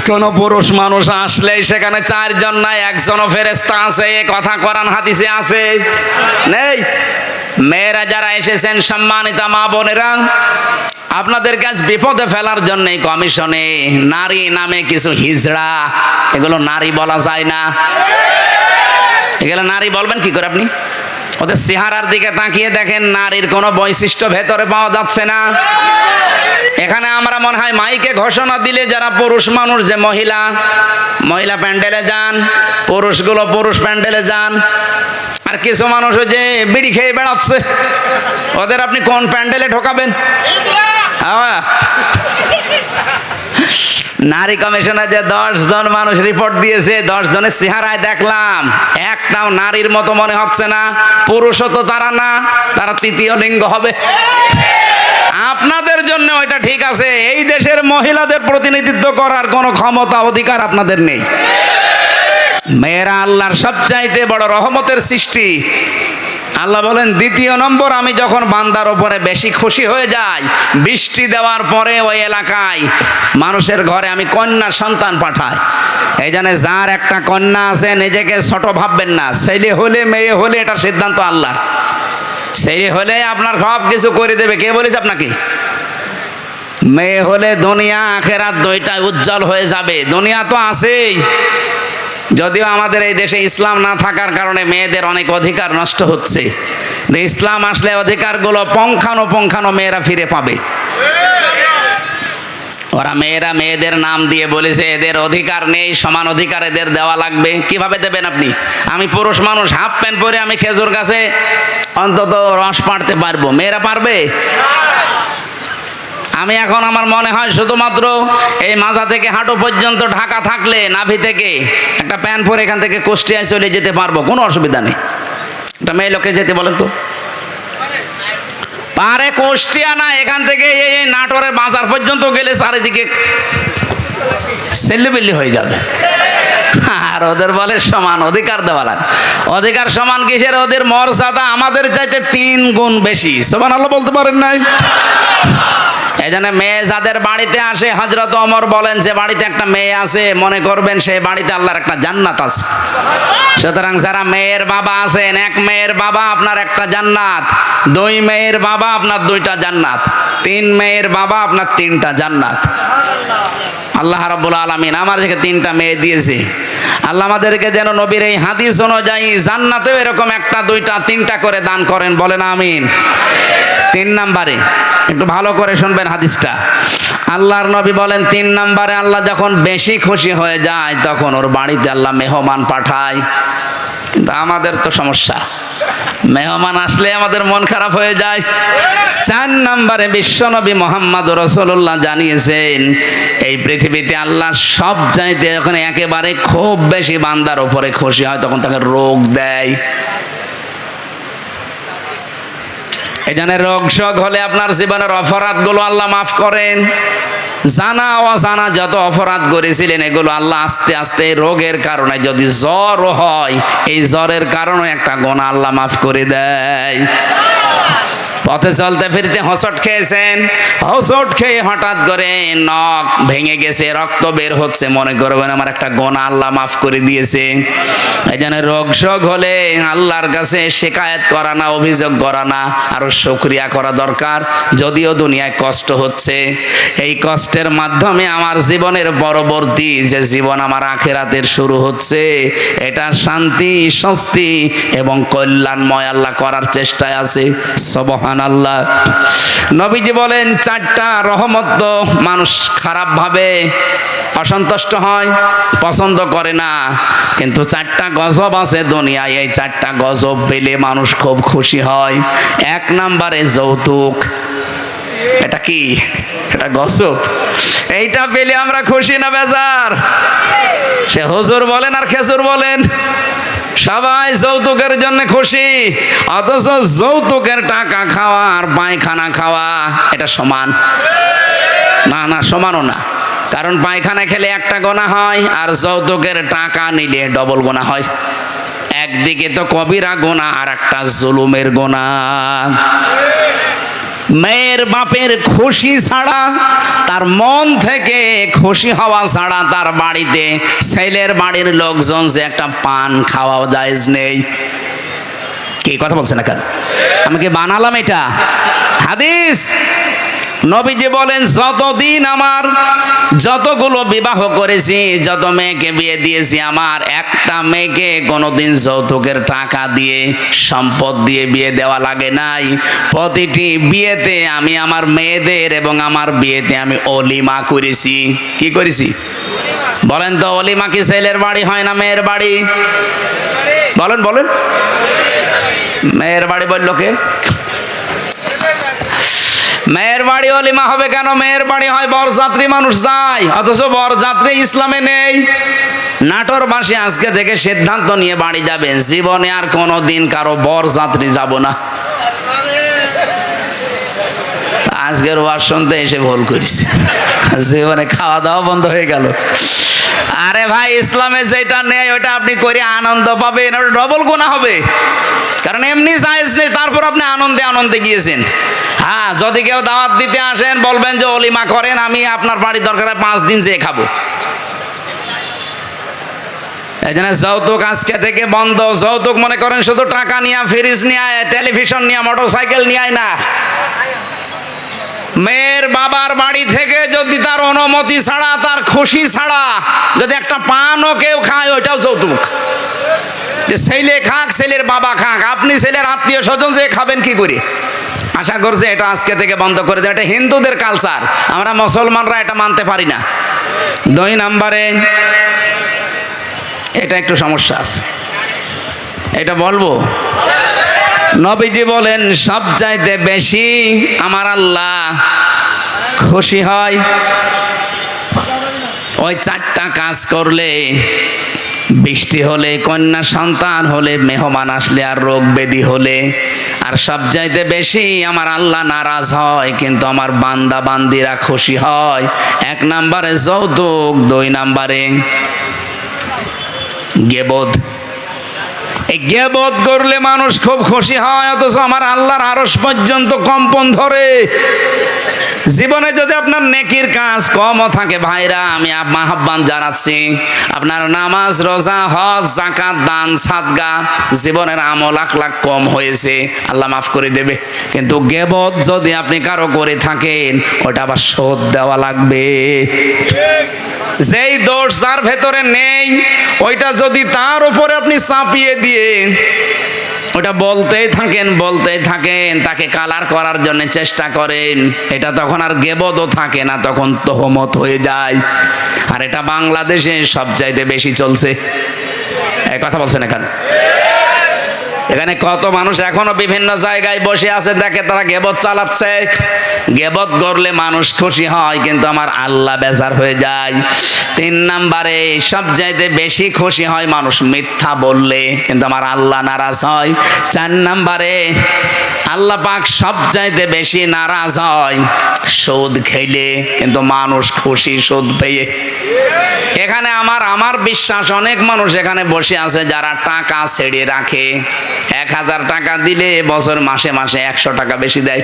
কোন পুরুষ মানুষ আসলেই সেখানে 4 জন নাই, 1 জনও ফেরেশতা আছে। এ কথা কোরআন হাদিসে আছে নেই? মেয়েরা যারা এসেছেন, সম্মানিতা মা বোনেরা, আপনাদের কাছ বিপদে ফেলার জন্য কমিশনে নারী নামে কিছু হিজড়া, এগুলো নারী বলা যায় না। এগুলো নারী বলবেন কি করে আপনি? ওদের চেহারার দিকে তাকিয়ে দেখেন, নারীর কোনো বৈশিষ্ট্য ভেতরে পাওয়া যাচ্ছে না। এখানে আমরা মনে হয় মাইকে ঘোষণা দিলে যারা পুরুষ মানুষ, যে মহিলা মহিলা প্যান্ডেলে যান, পুরুষগুলো পুরুষ প্যান্ডেলে যান, আর কিছু মানুষ ওই যে বিড়ি খেয়ে বেড়াচ্ছে, ওদের আপনি কোন প্যান্ডেলে ঢোকাবেন? নারী কমিশনে যে 10 জন মানুষ রিপোর্ট দিয়েছে, 10 জনের চেহারায় দেখলাম একটাও নারীর মতো মনে হচ্ছে না। পুরুষও তো তারা না, তারা তৃতীয় লিঙ্গ হবে। আপনাদের জন্য ওইটা ঠিক আছে, এই দেশের মহিলাদের প্রতিনিধিত্ব করার কোনো ক্ষমতা অধিকার আপনাদের নেই। মেয়েরা আল্লাহর সবচাইতে বড় রহমতের সৃষ্টি। আল্লাহ বলেন, 2 নম্বর, আমি যখন বান্দার উপরে বেশি খুশি হয়ে যাই, বৃষ্টি দেওয়ার পরে ওই এলাকায় মানুষের ঘরে আমি কন্যা সন্তান পাঠাই। এই জন্য যার 1টা কন্যা আছে নিজেকে ছোট ভাববেন না। ছেলে হলে মেয়ে হলে এটা সিদ্ধান্ত আল্লাহর। ছেলে হলে আপনার সব কিছু করে দেবে, কে বলেছে আপনাকে? মেয়ে হলে দুনিয়া আখেরাত 2টাই উজ্জ্বল হয়ে যাবে। দুনিয়া তো আছেই, যদিও আমাদের এই দেশে ইসলাম না থাকার কারণে মেয়েদের অনেক অধিকার নষ্ট হচ্ছে। ইসলাম আসলে অধিকারগুলো পঙ্খানো মেয়েরা ফিরে পাবে। ওরা মেয়েরা মেয়েদের নাম দিয়ে বলেছে এদের অধিকার নেই, সমান অধিকার এদের দেওয়া লাগবে। কিভাবে দেবেন আপনি? আমি পুরুষ মানুষ, হাফ প্যান্ট পরে আমি খেজুর গাছে অন্তত রস পাড়তে পারবো, মেয়েরা পারবে? আমি এখন আমার মনে হয় শুধুমাত্র এই মাজা থেকে হাঁটু পর্যন্ত ঢাকা থাকলে নাভি থেকে একটা প্যান্ট পরে এখান থেকে কুষ্টিয়ায় চলে যেতে পারবো, কোনো অসুবিধা নেই। একটা মেয়ে লোকে যেতে বলেন তো পারে? কুষ্টিয়া না, এখান থেকে এই নাটোরের বাজার পর্যন্ত গেলে চারিদিকে সেল্লিবিল্লি হয়ে যাবে। আর ওদের বলে সমান অধিকার দেওয়া লাগে। অধিকার সমান কিসের? ওদের মর্যাদা আমাদের চাইতে 3 গুণ বেশি। সুবহানাল্লাহ বলতে পারেন নাই? এই জন্য মেয়ে যাদের বাড়িতে আসে, হযরত ওমর বলেন যে বাড়িতে একটা মেয়ে আছে মনে করবেন সেই বাড়িতে আল্লাহর একটা জান্নাত আছে। সুতরাং যারা মেয়ের বাবা আছেন, 1 মেয়ের বাবা আপনার একটা জান্নাত, 2 মেয়ের বাবা আপনার 2টা জান্নাত, 3 মেয়ের বাবা আপনার 3টা জান্নাত। আল্লাহ রাব্বুল আলামিন আমাদেরকে 3টা মেয়ে দিয়েছে। আল্লাহ আমাদেরকে যেন নবীর এই হাদিস অনুযায়ী জান্নাতেও এরকম 1টা 2টা 3টা করে দান করেন, বলেন আমিন। 3 নম্বরে একটু ভালো করে শুনবেন হাদিসটা। আল্লাহর নবী বলেন 3 নম্বরে আল্লাহ যখন বেশি খুশি হয়ে যায় তখন ওর বাড়িতে আল্লাহ মেহমান পাঠায়। কিন্তু আমাদের তো সমস্যা, মেহমান আসলে আমাদের মন খারাপ হয়ে যায়। 4 নম্বরে বিশ্বনবী মুহাম্মদ রাসূলুল্লাহ জানিয়েছেন এই পৃথিবীতে আল্লাহ সব চাইতে যখন একেবারে খুব বেশি বান্দার উপরে খুশি হয় তখন তাকে রোগ দেয়। এই জন্য রোগ শোক হলে আপনার জীবনের অপরাধগুলো আল্লাহ মাফ করেন। জানা অজানা যত অপরাধ করেছিলেন এগুলো আল্লাহ আস্তে আস্তে রোগের কারণে, যদি জ্বর হয় এই জ্বরের কারণে একটা গুনাহ আল্লাহ মাফ করে দেয়। পথে চলতে ফিরতে হোঁচট খেয়েছেন, হোঁচট খেয়ে হঠাৎ করে নখ ভেঙে গেছে, রক্ত বের হচ্ছে, মনে করবেন আমার একটা গুনাহ আল্লাহ মাফ করে দিয়েছে। এই জন্য রোগ শোক হলে আল্লাহর কাছে শিকায়েত করা না, অভিযোগ করা না, আরো শুকরিয়া করা দরকার। যদিও দুনিয়ায় কষ্ট হচ্ছে, এই কষ্টের মাধ্যমে আমার জীবনের পরবর্তী যে জীবন আমার আখিরাতের শুরু হচ্ছে এটা শান্তি, স্বস্তি এবং কল্যাণময় আল্লাহ করার চেষ্টায় আছে। সুবহানাল্লাহ। নবীজি বলেন 4টা রহমত তো মানুষ খারাপ ভাবে অসন্তুষ্ট হয়, পছন্দ করে না, কিন্তু 4টা গজব আছে দুনিয়ায়, এই 4টা গজব পেলে মানুষ খুব খুশি হয়। 1 নম্বরে যৌতুক। এটা কি? এটা গজব। এইটা পেলে আমরা খুশি না বেজার? সে হুজুর বলেন আর খেজুর বলেন, সবাই যৌতুকের জন্য খুশি, অথচ যৌতুকের টাকা খাওয়া আর পায়খানা খাওয়া এটা সমান না? না, সমানও না। কারণ পায়খানা খেলে একটা গুনাহ হয় আর যৌতুকের টাকা নিলে ডবল গুনাহ হয়। একদিকে তো কবিরা গুনাহ আর একটা জুলুমের গুনাহ। মেয়ের বাপের খুশি ছাড়া, তার মন থেকে খুশি হওয়া ছাড়া তার বাড়িতে ছেলের বাড়ির লোকজন যে একটা পান খাওয়াও জায়েজ নেই। কি কথা বলছে না? কেন আমি কি বানালাম এটা? হাদিস। নবীজি বলেন যতদিন আমার যতগুলো বিবাহ করেছি, যত মেয়েকে বিয়ে দিয়েছি, আমার একটা মেয়েকে কোনোদিন যৌতুকের টাকা দিয়ে, সম্পদ দিয়ে বিয়ে দেওয়া লাগে নাই। প্রতিটি বিয়েতে আমি আমার মেয়েদের এবং আমার বিয়েতে আমি অলিমা করেছি। কি করেছি বলেন তো? অলিমা কি ছেলের বাড়ি হয় না মেয়ের বাড়ি? বলেন বলেন। মেয়ের বাড়ি বললো কে? মেয়ের বাড়ি অলিমা হবে কেন? মেয়ের বাড়ি হয় বরযাত্রী মানুষ যায়, অথচ বরযাত্রী ইসলামে নেই। নাটোরবাসী আজকে থেকে সিদ্ধান্ত নিয়ে বাড়ি যাবেন, জীবনে আর কোনোদিন কারো বরযাত্রী যাব না। আজকের ওয়াজ শুনতে এসে ভুল করিস, জীবনে খাওয়া দাওয়া বন্ধ হয়ে গেল। আরে ভাই, ইসলামে যেটা নেই ওটা আপনি করে আনন্দ পাবেন, ওটা ডবল গুনাহ হবে। কারণ এমনি জায়েজ নেই, তারপর আপনি আনন্দে আনন্দে গিয়েছেন। হ্যাঁ, যদি কেউ দাওয়াত দিতে আসেন বলবেন যে অলিমা করেন, আমি আপনার বাড়ির দরকার 5 দিন যেয়ে খাবো। এই জন্য যৌতুক আজকে থেকে বন্ধ। যৌতুক মনে করেন শুধু টাকা নিয়ে, ফ্রিজ নিয়ে, টেলিভিশন নিয়ে, মোটরসাইকেল নিয়ে না। মেয়ের বাবার বাড়ি থেকে যদি তার অনুমতি ছাড়া, তার খুশি ছাড়া যদি একটা পানও কেউ খায়, ওইটাও যৌতুক। ছেলে খাক, ছেলের বাবা খাক, আপনি ছেলের আত্মীয় স্বজন যে খাবেন কি করে? আশা করছি এটা আজকে থেকে বন্ধ করে দেবে। এটা হিন্দুদের কালচার, আমরা মুসলমানরা এটা মানতে পারি না। 2 নম্বরে এটা একটু সমস্যা আছে, এটা বলবো। নবীজি বলেন সবচাইতে বেশি আমার আল্লাহ খুশি হয় ওই 4টা কাজ করলে: বৃষ্টি হলে, কন্যা সন্তান হলে, মেহমান আসলে, আর রোগ ব্যাধি হলে। আর সবচাইতে বেশি আমার আল্লাহ নারাজ হয় কিন্তু আমার বান্দা বান্দিরা খুশি হয়। 1 নম্বরে যৌতুক, 2 নম্বরে গীবত। এই গীবত করলে মানুষ খুব খুশি হয়, অথচ আমার আল্লাহর আরশ পর্যন্ত কম্পন ধরে। জীবনে যদি আপনার নেকির কাজ কমও থাকে ভাইরা, আমি আহ্বান জানাচ্ছি, আপনার নামাজ, রোজা, হজ, যাকাত, দান, সাদগা, জীবনের আমল আখলাক কম হয়েছে, আল্লাহ মাফ করে দেবে। কিন্তু গীবত যদি আপনি কারো করে থাকেন, ওটা আবার শোধ দেওয়া লাগবে। যেই দোষ যার ভেতরে নেই, ওইটা যদি তার উপরে আপনি চাপিয়ে দিয়ে ওটা বলতেই থাকেন, তাকে কালার করার জন্য চেষ্টা করেন, এটা তখন আর গীবতও থাকে না, তখন তোহমত হয়ে যায়। আর এটা বাংলাদেশে সবচাইতে বেশি চলছে। এই কথা বলছেন এখানে কত মানুষ এখনো বিভিন্ন জায়গায় বসে আছে, দেখে তারা গীবত চালাচ্ছে। গীবত করলে মানুষ খুশি হয় কিন্তু আমার আল্লাহ বেজার হয়ে যায়। 3 নম্বরে সবচাইতে বেশি খুশি হয় মানুষ মিথ্যা বললে, কিন্তু আমার আল্লাহ নারাজ হয়। 4 নম্বরে আল্লাহ পাক সবচাইতে বেশি নারাজ হয় সুদ খেলে, কিন্তু মানুষ খুশি সুদ পেয়ে। এখানে আমার বিশ্বাস অনেক মানুষ এখানে বসে আছে যারা টাকা ছেড়ে রাখে। 1000 টাকা দিলে বছর মাসে মাসে 100 টাকা বেশি দেয়।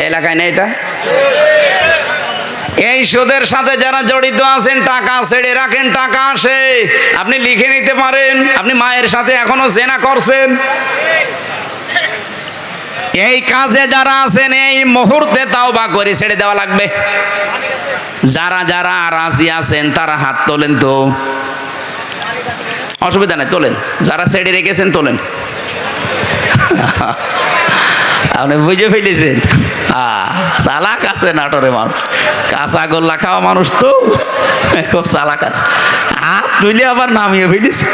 এলাকায় নেই এটা? এই সুদের সাথে যারা জড়িত আছেন, টাকা ছেড়ে রাখেন, টাকা আসে, আপনি লিখে নিতে পারেন আপনি মায়ের সাথে এখনো জেনা করছেন। এই কাজে যারা আছেন এই মুহূর্তে তাওবা করে ছেড়ে দেওয়া লাগবে। যারা যারা রাজি আছেন তারা হাত তোলেন তো, অসুবিধা নেই, তোলেন। যারা ছেড়ে রেখেছেন তোলেন। আপনি বুঝে ফেলেছেন, চালাক আছে নাটোরে মানুষ, কাঁচা গোল্লা খাওয়া মানুষ তো খুব চালাক আছে। হাত তুলে আবার নামিয়ে ফেলেছে।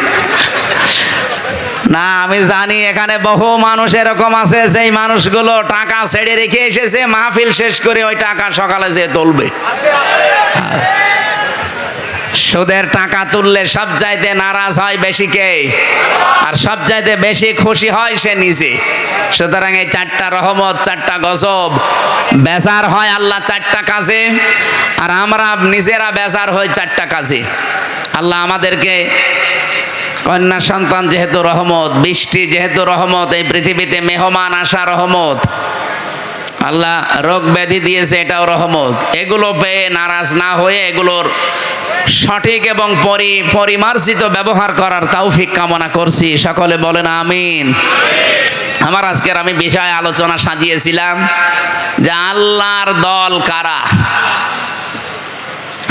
না, আমি জানি এখানে বহু মানুষ এরকম আছে, সেই মানুষগুলো টাকা ছেড়ে রেখে এসেছে, মাহফিল শেষ করে ওই টাকা সকালে যেয়ে তুলবে। সুদের টাকা তুললে সবচাইতে নারাজ হয় বেশি কে? আর সবচাইতে বেশি খুশি হয় সে নিজে। সুতরাং এই 4টা রহমত, 4টা গজব, বেজার হয় আল্লাহ 4টা কাজে, আর আমরা নিজেরা বেজার হই 4টা কাজে। আল্লাহ আমাদেরকে কন্যা সন্তান যেহেতু রহমত, বৃষ্টি যেহেতু রহমত, এই পৃথিবীতে মেহমান আসা রহমত, আল্লাহ রোগ ব্যাধি দিয়েছে এটাও রহমত। এগুলো পেয়ে নারাজ না হয়ে এগুলোর সঠিক এবং পরিমার্জিত ব্যবহার করার তৌফিক কামনা করছি। সকলে বলেন আমিন। আমার আজকের আমি বিষয় আলোচনা সাজিয়েছিলাম যে আল্লাহর দল কারা,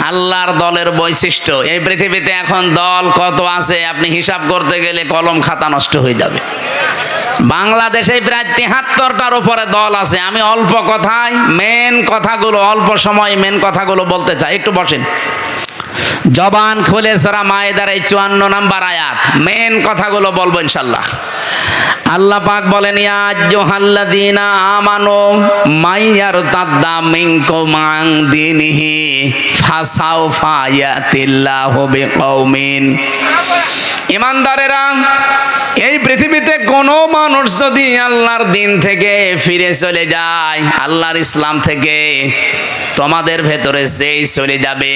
আল্লাহর দলের বৈশিষ্ট্য। এই পৃথিবীতে এখন দল কত আছে আপনি হিসাব করতে গেলে কলম খাতা নষ্ট হয়ে যাবে। বাংলাদেশে প্রায় 73টার উপরে দল আছে। আমি অল্প কথায় মেন কথাগুলো, অল্প সময়ে মেন কথাগুলো বলতে চাই। একটু বসেন, জবান খুলে সূরা মায়েদার এই 54 নম্বর আয়াত, মেন কথাগুলো বলবো ইনশাআল্লাহ। আল্লাহ পাক বলেন, ইয়া আইয়ুহাল্লাযীনা আমানু মাইয়ারতাদ্দা মিনকুম আন দীনিহি ফাসাউফা ইয়াতিল্লাহু বিকওমিন। ঈমানদারেরা, এই পৃথিবীতে কোনো মানুষ যদি আল্লাহর দিন থেকে ফিরে চলে যায়, আল্লাহর ইসলাম থেকে, তোমাদের ভেতরে যেই চলে যাবে,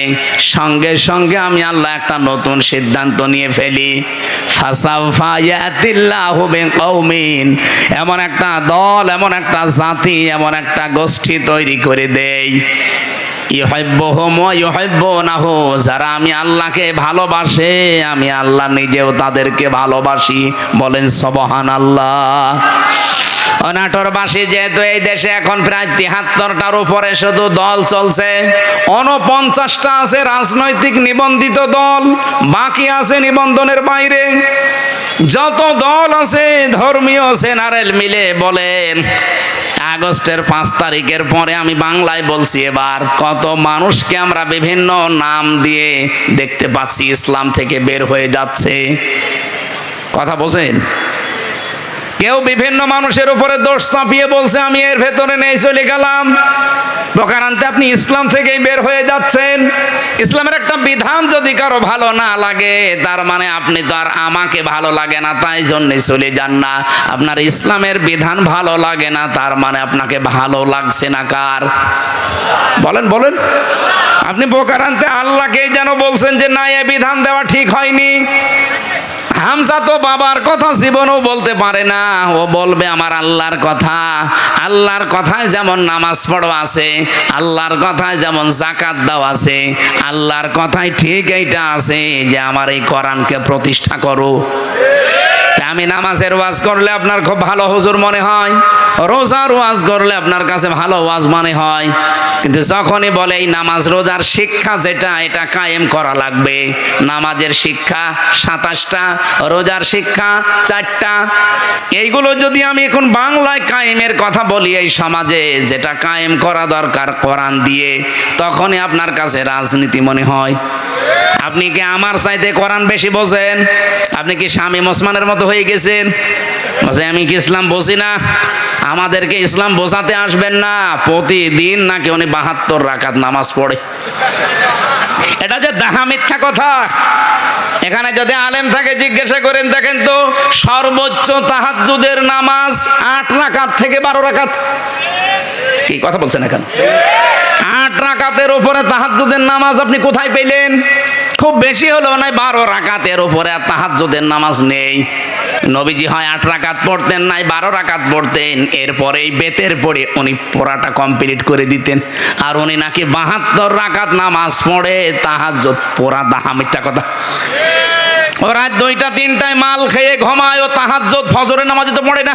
সঙ্গে সঙ্গে আমি আল্লাহ একটা নতুন সিদ্ধান্ত নিয়ে ফেলি। ফাসাউফা ইয়াতিল্লাহু বিকওমিন, এমন একটা দল, এমন একটা জাতি, এমন একটা গোষ্ঠী তৈরি করে দেই, ইউহিব্বুহুম ওয়া ইউহিব্বুনাহু, যারা আমি আল্লাহকে ভালোবাসে, আমি আল্লাহ নিজেও তাদেরকে ভালোবাসি। বলেন সুবহানাল্লাহ। নাটোরবাসী যেহেতু এই দেশে এখন প্রায় 73টার উপরে শুধু দল চলছে, 49টা আছে রাজনৈতিক নিবন্ধিত দল, বাকি আছে নিবন্ধনের বাইরে। যত দল আছে ধর্মীয় জেনারেল মিলে বলেন আগস্টের 5 তারিখের পরে আমি বাংলায় বলছি, এবার কত মানুষকে আমরা বিভিন্ন নাম দিয়ে দেখতে পাচ্ছি ইসলাম থেকে বের হয়ে যাচ্ছে। কথা বলছেন? কেউ বিভিন্ন মানুষের উপরে দোষ চাপিয়ে বলছে আমি এর ভেতরে নেই, চলে গেলাম। প্রকারান্তে আপনি ইসলাম থেকেই বের হয়ে যাচ্ছেন। ইসলামের একটা বিধান যদি কারো ভালো না লাগে, তার মানে আপনি তো আর আমাকে ভালো লাগে না তাই জন্যে চলে যান না। আপনার ইসলামের বিধান ভালো লাগে না, তার মানে আপনাকে ভালো লাগছে না কার? বলেন বলেন। আপনি প্রকারান্তে আল্লাহকেই যেন বলছেন যে না, এ বিধান দেওয়া ঠিক হয়নি। হামজা তো বাবার কথা জীবনও বলতে পারে না, ও বলবে আমার আল্লাহর কথা। আল্লাহর কথায় যেমন নামাজ পড়ো আছে, আল্লাহর কথায় যেমন যাকাত দাও আছে, আল্লাহর কথায় ঠিক এইটা আছে যে আমার এই কোরআনকে প্রতিষ্ঠা করো। আমি নামাজের ওয়াজ করলে আপনার খুব ভালো হুজুর মনে হয়, রোজার ওয়াজ করলে আপনার কাছে ভালো ওয়াজ মনে হয়, কিন্তু যখনই বলে এই নামাজ রোজার শিক্ষা যেটা, এটা কায়েম করা লাগবে। নামাজের শিক্ষা 27টা, রোজার শিক্ষা 4টা। এইগুলো যদি আমি এখন বাংলায় কায়েমের কথা বলি এই সমাজে, যেটা কায়েম করা দরকার কোরআন দিয়ে, তখনই আপনার কাছে রাজনীতি মনে হয়। আপনি কি আমার চাইতে কোরআন বেশি বোঝেন? আপনি কি শামীম ওসমানের মতো হয়ে গেছেন? বলছে আমি কি ইসলাম বুঝি না? আমাদেরকে ইসলাম বোঝাতে আসবেন না। প্রতিদিন নাকি উনি 72 রাকাত নামাজ পড়ে। এটা যে ডাহা মিথ্যা কথা। এখানে যদি আলেম থাকে জিজ্ঞাসা করেন, দেখেন তো সর্বোচ্চ তাহাজ্জুদের নামাজ 8 রাকাত থেকে 12 রাকাত। কি কথা বলছেন এখন? 8 রাকাতের উপরে তাহাজ্জুদের নামাজ আপনি কোথায় পেলেন? খুব বেশি হলো না 12 রাকাতের উপরে আর তাহাজ্জুদের নামাজ নেই। নবীজি হয় 8 রাকাত পড়তেন, নাই 12 রাকাত পড়তেন। এরপরেই বেতের পড়ে উনি পড়াটা কমপ্লিট করে দিতেন। আর উনি নাকি 72 রাকাত নামাজ পড়ে তাহাজ্জুদ পড়া। দাহা মিথ্যা কথা। ও রাত 2টা 3টায় মাল খেয়ে ঘুমায়, ও তাহাজ্জুদ ফজরের নামাজে তো পড়ে না।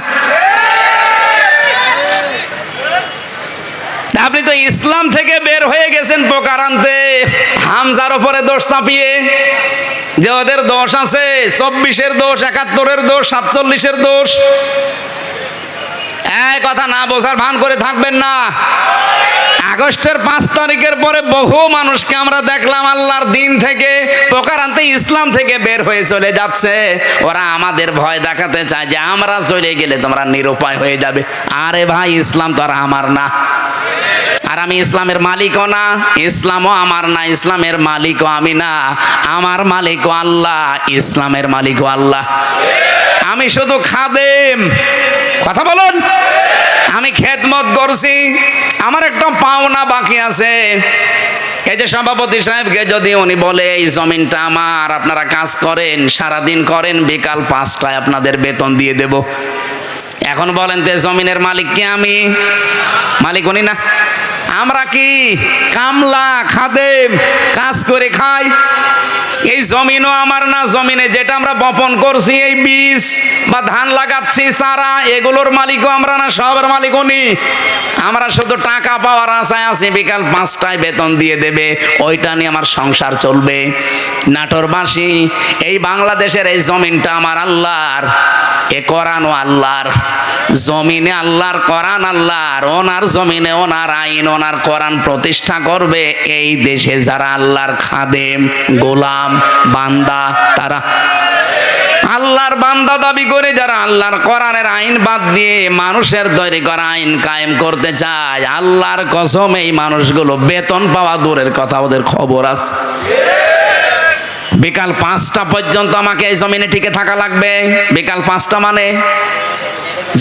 আপনি তো ইসলাম থেকে বের হয়ে গেছেন প্রকারান্তে হামজার উপরে দোষ চাপিয়ে, যে ওদের দোষ আছে, 24-এর দোষ, 71-এর দোষ, 47-এর দোষ। এই কথা না বোঝার ভান করে থাকবেন না। আগস্টের 5 তারিখের পরে বহু মানুষকে আমরা দেখলাম আল্লাহর দিন থেকে প্রকারান্তে ইসলাম থেকে বের হয়ে চলে যাচ্ছে। ওরা আমাদের ভয় দেখাতে চায় যে আমরা চলে গেলে তোমরা নিরুপায় হয়ে যাবে। আরে ভাই, ইসলাম তো আর আমার না, আর আমি ইসলামের মালিকও না, ইসলামও আমার না, ইসলামের মালিকও আমি না। আমার মালিকও আল্লাহ, ইসলামের মালিকও আল্লাহ। আমি শুধু খাদেম। কথা বলুন। আমি খেদমত করছি, আমার একটা পাওনা বাকি আছে। এই যে সভাপতি সাহেবকে যদি উনি বলে এই জমিনটা আমার, আপনারা কাজ করেন, সারাদিন করেন, বিকাল 5টায় আপনাদের বেতন দিয়ে দেব। এখন বলেন তো জমিনের মালিক কি আমি? মালিক উনি না। আমরা কি কামলা, খাদেম, কাজ করে খাই। এই জমিনও আমার না। জমিনে যেটা আমরা বপন করছি, এই বীজ বা ধান লাগাচ্ছি, চারা, এগুলোর মালিকও আমরা না, সবের মালিক উনি। আমরা শুধু টাকা পাওয়ার আশায় আছি, বিকাল 5টায় বেতন দিয়ে দেবে, ওইটা নিয়ে আমার সংসার চলবে। নাটোরবাসী, এই বাংলাদেশের এই জমিনটা আমার আল্লাহর, এ কোরআনও আল্লাহর। জমিনে আল্লাহর, কোরআন আল্লাহর। ওনার জমিনে ওনার আইন, ওনার কোরআন প্রতিষ্ঠা করবে এই দেশে যারা আল্লাহর খাদেম, গোলাম, বান্দা, তারা আল্লাহর বান্দা দাবি করে যারা আল্লাহর কোরআনের আইন বাদ দিয়ে মানুষের তৈরি করা আইন কায়েম করতে চায়, আল্লাহর কসম এই মানুষগুলো বেতন পাওয়া দূরের কথা, ওদের খবর আছে। বিকাল 5টা পর্যন্ত আমাকে এই জমিনে টিকে থাকা লাগবে। বিকাল 5টা মানে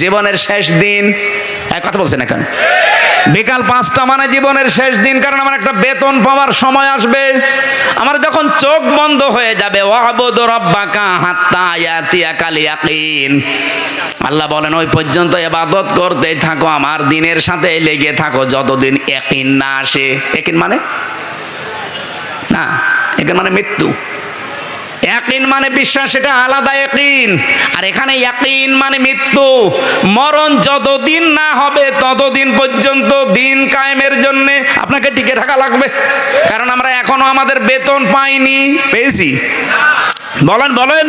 জীবনের শেষ দিন। এক কথা বলছেন এখন। বিকাল 5টা মানে জীবনের শেষ দিন, কারণ আমার একটা বেতন পাওয়ার সময় আসবে। আমার যখন চোখ বন্ধ হয়ে যাবে, ওয়াবুদু রাব্বাকা হাত্তা ইয়াতিয়াকাল ইয়াকিন, আল্লাহ বলেন ওই পর্যন্ত ইবাদত করতেই থাকো, আমার দিনের সাথে লেগে থাকো যতদিন ইয়াকিন না আসে। ইয়াকিন মানে না, ইয়াকিন মানে মৃত্যু। ইয়াকিন মানে বিশ্বাস, সেটা আলাদা ইয়াকিন। আর এখানে ইয়াকিন মানে মৃত্যু। মরণ যতদিন না হবে ততদিন পর্যন্ত দিন কায়েমের জন্য আপনাকে টিকে থাকা লাগবে। কারণ আমরা এখনো আমাদের বেতন পাইনি। পেয়েছি? বলেন বলেন,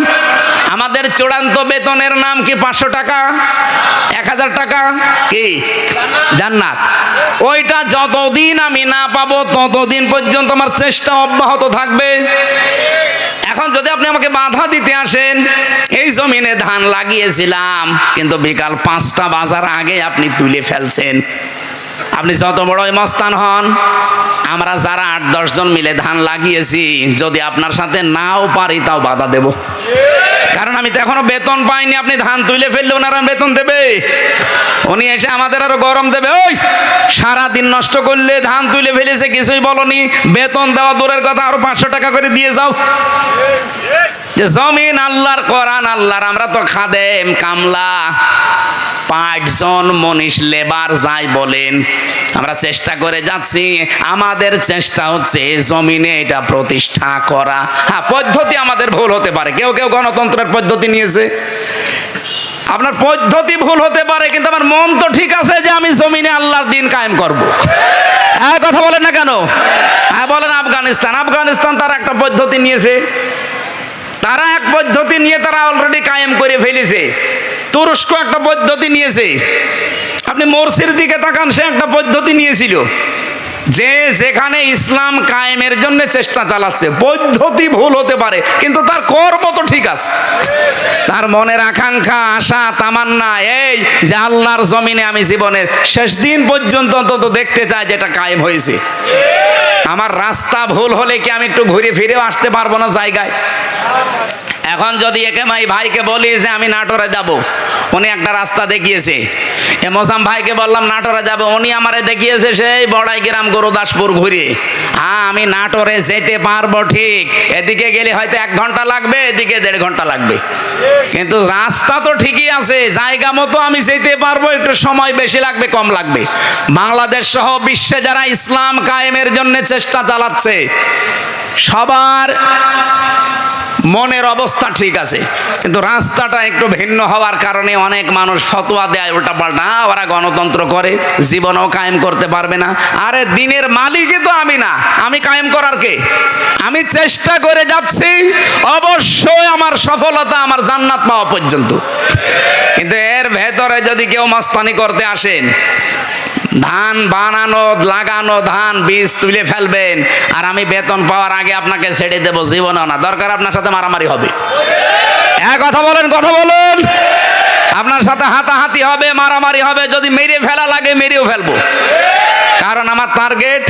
আমাদের চূড়ান্ত বেতনের নাম কি 500 টাকা, 1000 টাকা, কি জান্নাত? ওইটা যতদিন আমি না পাবো ততদিন পর্যন্ত আমার চেষ্টা অব্যাহত থাকবে। এখন যদি আপনি আমাকে বাধা দিতে আসেন, এই জমিনে ধান লাগিয়েছিলাম কিন্তু বিকাল 5টা বাজার আগে আপনি তুলে ফেলছেন, আপনি যত বড়ই মস্তান হন, আমরা যারা 8-10 জন মিলে ধান লাগিয়েছি যদি আপনার সাথে নাও পারি তাও বাধা দেব, কারণ আমি তো এখনো বেতন পাইনি। আপনি ধান তুলে ফেললে ওনারা বেতন দেবে, উনি এসে আমাদের আরো গরম দেবে। ওই সারাদিন নষ্ট করলে, ধান তুলে ফেলেছে কিছুই বলনি, বেতন দেওয়া দূরের কথা, আরো 500 টাকা করে দিয়ে যাও। যে জমিন আল্লাহর, কোরআন আল্লাহর, আমরা তো খাদেম, কামলা, 5 জন মনীষ, লেবার যাই বলেন, আমরা চেষ্টা করে যাচ্ছি। আমাদের চেষ্টা হচ্ছে জমিনে এটা প্রতিষ্ঠা করা। হ্যাঁ, পদ্ধতি আমাদের ভুল হতে পারে, কেউ কেউ গণতন্ত্রের পদ্ধতি নিয়েছে, আপনার পদ্ধতি ভুল হতে পারে, কিন্তু আমার মন তো ঠিক আছে যে আমি জমিনে আল্লাহর দ্বীন কায়েম করব। হ্যাঁ, কথা বলেন না কেন? হ্যাঁ বলেন, আফগানিস্তান তারা একটা পদ্ধতি নিয়েছে, তারা এক পদ্ধতি নিয়ে তারা অলরেডি কায়েম করে ফেলেছে। তুরস্ক একটা পদ্ধতি নিয়েছে, আপনি মোরসির দিকে তাকান, সে একটা পদ্ধতি নিয়েছিল, যে যেখানে ইসলাম কায়েমের জন্য চেষ্টা চালাচ্ছে। পদ্ধতি ভুল হতে পারে কিন্তু তার কর্ম তো ঠিক আছে, তার মনের আকাঙ্ক্ষা, আশা, তামান্না এই যে আল্লাহর জমিনে আমি জীবনের শেষ দিন পর্যন্ত অন্তত দেখতে চাই যেটা কায়েম হয়েছে। আমার রাস্তা ভুল হলে কি আমি একটু ঘুরে ফিরেও আসতে পারবো না জায়গায়? এখন যদি একে ভাইকে বলি যে আমি নাটোরে যাব, উনি একটা রাস্তা দেখিয়েছে, এ মোসাম ভাইকে বললাম নাটোরে যাব, উনি আমারে দেখিয়েছে সেই বড়াই গ্রাম গুরুদাসপুর ঘুরে। হ্যাঁ, আমি নাটোরে যেতে পারবো ঠিক, এদিকে গেলে হয়তো 1 ঘন্টা লাগবে, এদিকে 1.5 ঘন্টা লাগবে, কিন্তু রাস্তা তো ঠিকই আছে, জায়গা মতো আমি যেতে পারবো, একটু সময় বেশি লাগবে কম লাগবে। বাংলাদেশ সহ বিশ্বে যারা ইসলাম কায়েমের জন্য চেষ্টা চালাচ্ছে সবার মনের অবস্থা ঠিক আছে, কিন্তু রাস্তাটা একটু ভিন্ন হওয়ার কারণে অনেক মানুষ ফতোয়া দেয় উল্টা পাল্টা, ওরা গণতন্ত্র করে, জীবনেও কায়েম করতে পারবে না। আরে দিনের মালিকই তো আমি না, আমি কায়েম করার কে? আমি চেষ্টা করে যাচ্ছি, অবশ্যই আমার সফলতা আমার জান্নাত পাওয়া পর্যন্ত। কিন্তু এর ভেতরে যদি কেউ মাস্তানি করতে আসেন, ধান বানানো, লাগানো, ধান বীজ তুলে ফেলবেন, আর আমি বেতন পাওয়ার আগে আপনাকে ছেড়ে দেব, জীবনেও না, দরকার আপনার সাথে মারামারি হবে। কথা বলেন, কথা বলেন, আপনার সাথে হাতাহাতি হবে, মারামারি হবে, যদি মেরে ফেলা লাগে মেরেও ফেলবো, কারণ আমার টার্গেট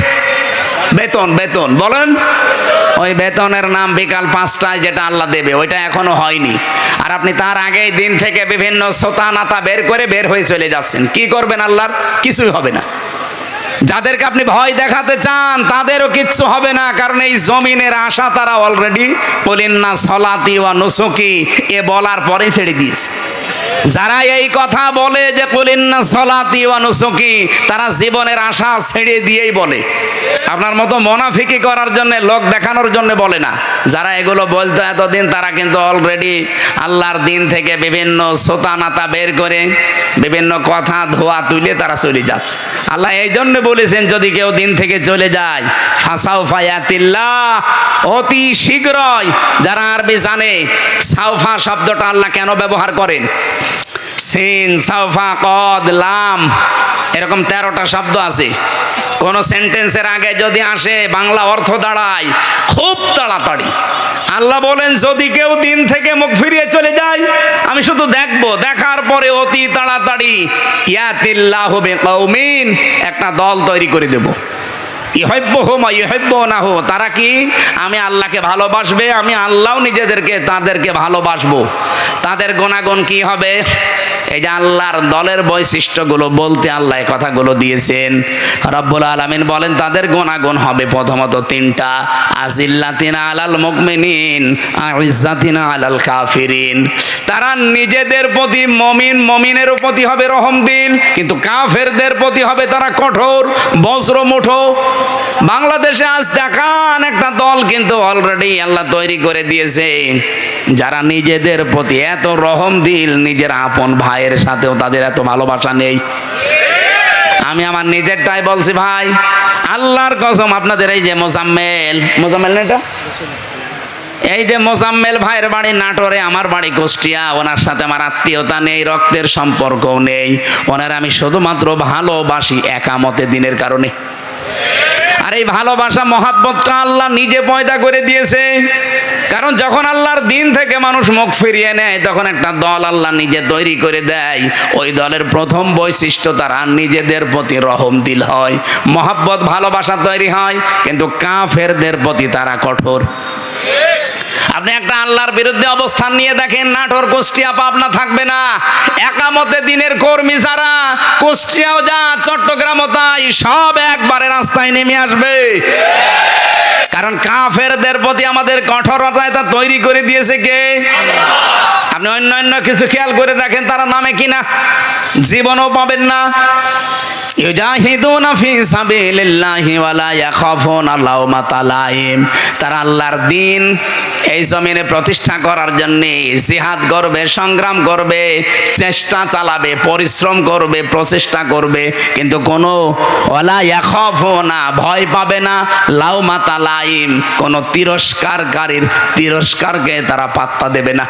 বেতন। বেতন বলেন, ওই বেতনের নাম বিকাল 5টায় যেটা আল্লাহ দেবে, ওইটা এখনো হয়নি, আর আপনি তার আগেই দিন থেকে বিভিন্ন সোতা নাতা বের হয়ে চলে যাচ্ছেন। কি করবেন? আল্লাহর কিছুই হবে না। যাদেরকে আপনি ভয় দেখাতে চান তাদেরও কিচ্ছু হবে না, কারণ এই জমিনের আশা তারা অলরেডি বলিন্না সলাতি ওয়া নুসুকি এ বলার পরে ছেড়ে দিয়েছে। যারা এই কথা বলে যে কলিন্না সলাতি ওয়া নুসুকি, তারা জীবনের আশা ছেড়ে দিয়েই বলে। আপনার মতো মুনাফিকি করার জন্য, লোক দেখানোর জন্য বলে না। যারা এগুলো বলতো এতদিন, তারা কিন্তু অলরেডি আল্লাহর দিন থেকে বিভিন্ন সোতানাতা বের করে বিভিন্ন কথা ধোয়া তুলে তারা চলে যাচ্ছে। আল্লাহ এই জন্য বলেছেন, যদি কেউ দিন থেকে চলে যায়, ফাসাউফা ইয়াতিল্লাহ, অতি শীঘ্রই। যারা আরবি জানে, সাউফা শব্দটা আল্লাহ কেন ব্যবহার করেন? সিন, সাউফা, কদ, লাম, এরকম 13টা শব্দ আছে। কোন সেন্টেন্সের আগে যদি আসে, বাংলা অর্থ দাঁড়ায় খুব তাড়াতাড়ি। আল্লাহ বলেন, যদি কেউ দিন থেকে মুখ ফিরিয়ে চলে যায়, আমি শুধু দেখবো, দেখার পরে অতি তাড়াতাড়ি ইয়াতিল্লাহু বিকাউমিন, একটা দল তৈরি করে দেব। ইউহিব্বুহুম ওয়া ইউহিব্বুনাহু, তারা কি? আমি আল্লাহকে ভালোবাসবে, আমি আল্লাহও তাদেরকে ভালোবাসবো। তাদের গুণাগুণ কি হবে? এই যে আল্লাহর দলের বৈশিষ্ট্যগুলো বলতে আল্লাহ এই কথাগুলো দিয়েছেন। রব্বুল আলামিন বলেন, তাদের গুণাগুণ হবে প্রথমত 3টা। আজিল্লাতিনা আলাল মুমিনিন, আইজ্জাতিনা আলাল কাফিরিন। তারা নিজেদের প্রতি মমিনের প্রতি হবে রহমদিল, কিন্তু কাফেরদের প্রতি হবে তারা কঠোর, বজ্র মুঠো। বাংলাদেশে আজ দেখান একটা দল কিন্তু অলরেডি আল্লাহ তৈরি করে দিয়েছে, যারা নিজেদের প্রতি এত রহমদিল, নিজের আপন ভাইয়ের সাথেও তাদের এত ভালোবাসা নেই। আমি আমার নিজেরটাই বলছি ভাই, আল্লাহর কসম, আপনাদের এই যে মোজাম্মেল না, এটা এই যে মোজাম্মেল ভাইয়ের বাড়ি নাটোরে, আমার বাড়ি কুষ্টিয়া, ওনার সাথে আমার আত্মীয়তা নেই, রক্তের সম্পর্কও নেই, ওনার আমি শুধুমাত্র ভালোবাসি একামতে দিনের কারণে। আর এই ভালোবাসা মহাব্বতটা আল্লাহ নিজে পয়দা করে দিয়েছে। কারণ যখন আল্লাহর দিন থেকে মানুষ মুখ ফিরিয়ে নেয়, তখন একটা দল আল্লাহ নিজে তৈরি করে দেয়। ওই দলের প্রথম বৈশিষ্ট্য তারা নিজেদের প্রতি রহম দিল হয়, মহাব্বত ভালোবাসা তৈরি হয়, কিন্তু কাফেরদের প্রতি তারা কঠোর। আপনি একটা আল্লাহর বিরুদ্ধে অবস্থান নিয়ে দেখেন, নাটোর, কুষ্টিয়া, পাবনা থাকবে না। একামতে দিনের কর্মী যারা, কুষ্টিয়াও যা, চট্টগ্রামও তাই, সব একবারে রাস্তায় নেমে আসবে। কারণ কাফেরদের প্রতি আমাদের কঠোরতা এটা তৈরি করে দিয়েছে কে? আপনি অন্য কিছু খেয়াল করে দেখেন, তারা নামে কিনা জীবনও পাবেন না। ইউজাহিদুনা ফি সাবিলিল্লাহি ওয়ালা ইয়াখাফুনা লাওমাতা লাইম। তারা আল্লাহর দিন এই জমিনে প্রতিষ্ঠা করার জন্য জিহাদ করবে, সংগ্রাম করবে, চেষ্টা চালাবে, পরিশ্রম করবে, প্রচেষ্টা করবে, কিন্তু কোনো ওয়ালা ইয়াখাফুনা, ভয় পাবে না, লাওমাতা লাইম, কোনো তিরস্কারকারীর তিরস্কারকে তারা পাত্তা দেবে না।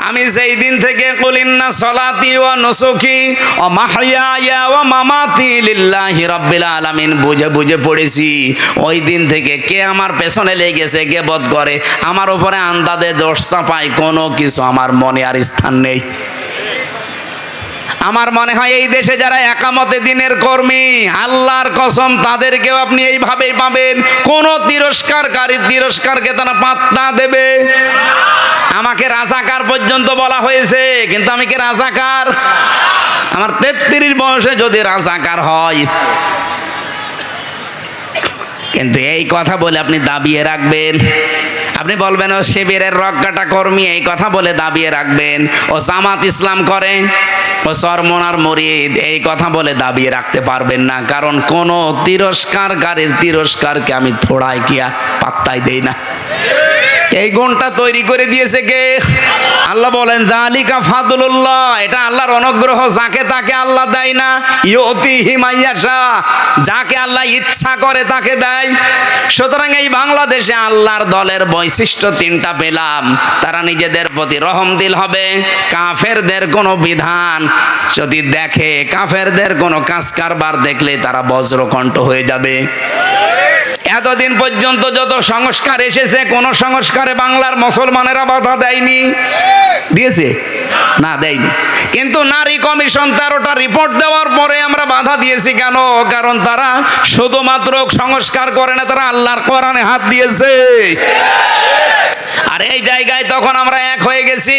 আমি যেই দিন থেকে কুলিন্না সলাতি ওয়া নুসুকি ওয়া মাহইয়া ওয়া মামাতি লিল্লাহি রাব্বিল আলামিন বুঝে বুঝে পড়েছি, ওই দিন থেকে কে আমার পেছনে লেগেছে, গিবত করে, আমার উপরে আন্দাজে দোষ চাপায়, কোনো কিছু আমার মনে আর স্থান নেই। আমার মনে হয় এই দেশে যারা একামতে দিনের কর্মী, আল্লাহর কসম তাদেরকেও আপনি এইভাবেই পাবেন, কোন তিরস্কারকারী তিরস্কারকে তারা পাত্তা দেবে। আমাকে রাজাকার পর্যন্ত বলা হয়েছে, কিন্তু আমি কি রাজাকার? আমার 33 বয়সে যদি রাজাকার হয়, কিন্তু এই কথা বলে আপনি দাবিয়ে রাখবেন, আপনি বলবেন ও শিবিরের রক্কাটা কর্মী, এই কথা বলে দাবিয়ে রাখবেন, ও জামাত ইসলাম করে, ও চরমনার মুরিদ, এই কথা বলে দাবিয়ে রাখতে পারবেন না। কারণ কোন তিরস্কারকারীর তিরস্কারকে আমি থোড়াই কি আর পাত্তাই দেই না। এই গুণটা তৈরি করে দিয়েছে কে? আল্লাহ বলেন যালিকা ফাদলুল্লাহ, এটা আল্লাহর অনুগ্রহ, যাকে তাকে আল্লাহ দেয় না। ইউতিহি মাইয়াশা, যাকে আল্লাহ ইচ্ছা করে তাকে দেয়। সুতরাং এই বাংলাদেশে আল্লাহর দলের বৈশিষ্ট্য 3টা পেলাম। তারা নিজেদের প্রতি রহমদিল হবে, কাফেরদের কোনো বিধান যদি দেখে, কাফেরদের কোনো কাজ কারবার দেখলে তারা বজ্রকণ্ঠ হয়ে যাবে। এতদিন পর্যন্ত যত সংস্কার এসেছে, কোন সংস্কারে বাংলার মুসলমানেরা বাধা দেয়নি? দিয়েছে না? দেয়নি। কিন্তু নারী কমিশন 13টা রিপোর্ট দেওয়ার পরে আমরা বাধা দিয়েছি কেন? কারণ তারা শুধুমাত্র সংস্কার করে না, তারা আল্লাহর কোরআনে হাত দিয়েছে। আর এই জায়গায় তখন আমরা এক হয়ে গেছি।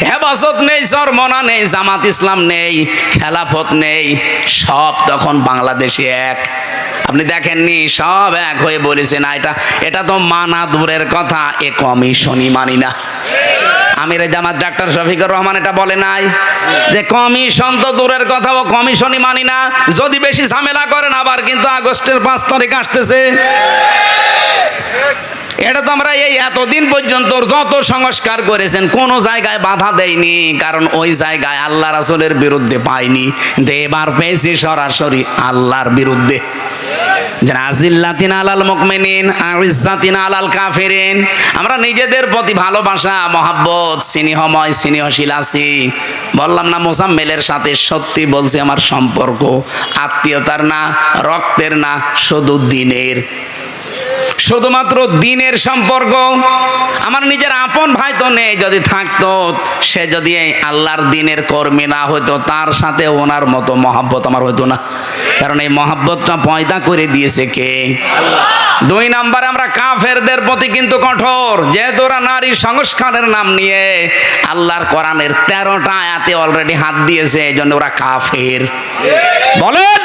হেফাজত নেই, চরমনা নেই, জামাত ইসলাম নেই, খেলাফত নেই, সব তখন বাংলাদেশে এক। আপনি দেখেননি, সব এক হয়ে বলেছে না, এটা তো মানা দূরের কথা, এ কমিশনই মানি না। আমির জামাত ডাক্তার শফিকুর রহমান এটা বলে নাই যে কমিশন তো দূরের কথা, ও কমিশনই মানি না। যদি বেশি ঝামেলা করেন আবার কিন্তু আগস্টের 5 তারিখ আসতেছে। এটা তো আমরা এই এতদিন পর্যন্ত যত সংস্কার করেছেন কোন জায়গায় বাধা দেয়নি, কারণ ওই জায়গায় আল্লাহ রাসূলের বিরুদ্ধে পাইনি। এবার পেয়েছি সরাসরি আল্লাহর বিরুদ্ধে। আমরা নিজেদের প্রতি ভালোবাসা, মহাব্বত, স্নেহময়, স্নেহশীল আছি। বললাম না, মোজাম্মেলের সাথে সত্যি বলছি, আমার সম্পর্ক আত্মীয়তার না, রক্তের না, শুধু দিনের, শুধুমাত্র দিনের সম্পর্ক। আমার নিজের আপন ভাই তো নেই, যদি থাকতো, সে যদি আল্লাহর দিনের কর্মী না হইতো, তার সাথে ওনার মতো মহাব্বত আমার হইতো না। কারণ এই মহাব্বতটা পয়দা করে দিয়েছে কে? আল্লাহ। 2 নম্বরে আমরা কাফেরদের প্রতি কিন্তু কঠোর, যেহেতু ওরা নারী সংস্কারের নাম নিয়ে আল্লাহর কোরআনের 13টা আয়াতে অলরেডি হাত দিয়েছে, এই জন্য ওরা কাফের। বলেন,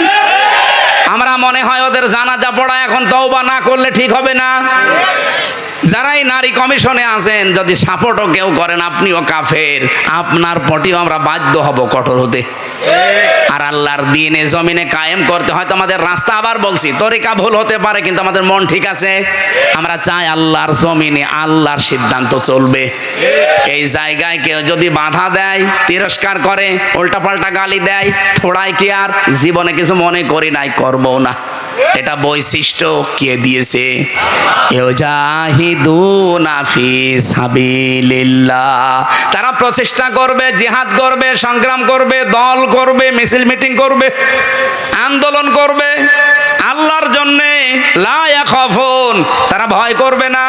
আমরা মনে হয় ওদের জানাজা পড়া এখন তওবা না করলে ঠিক হবে না। যারা এই নারী কমিশনে আছেন, যদি সাপোর্টও কেউ করেন, আপনিও কাফের, আপনার প্রতিও আমরা বাধ্য হব কঠোর হতে। আর আল্লাহর দ্বীনে জমিনে কায়েম করতে হয়তো আমাদের রাস্তা, আবার বলছি, তরিকা ভুল হতে পারে, কিন্তু আমাদের মন ঠিক আছে। আমরা চাই আল্লাহর জমিনে আল্লাহর সিদ্ধান্ত চলবে। এই জায়গায় কেউ যদি বাধা দেয়, তিরস্কার করে, উল্টাপাল্টা গালি দেয়, থোড়াই কি আর জীবনে কিছু মনে করি নাই, করবো না। এটা বৈশিষ্ট্য কে দিয়েছে? ইউজাহিদুনা ফি সাবিলিল্লাহ, তারা প্রচেষ্টা করবে, জিহাদ করবে, সংগ্রাম করবে, দল করবে, মিছিল মিটিং করবে, আন্দোলন করবে আল্লাহর জন্যে। লা ইয়াখাফুন, তারা ভয় করবে না।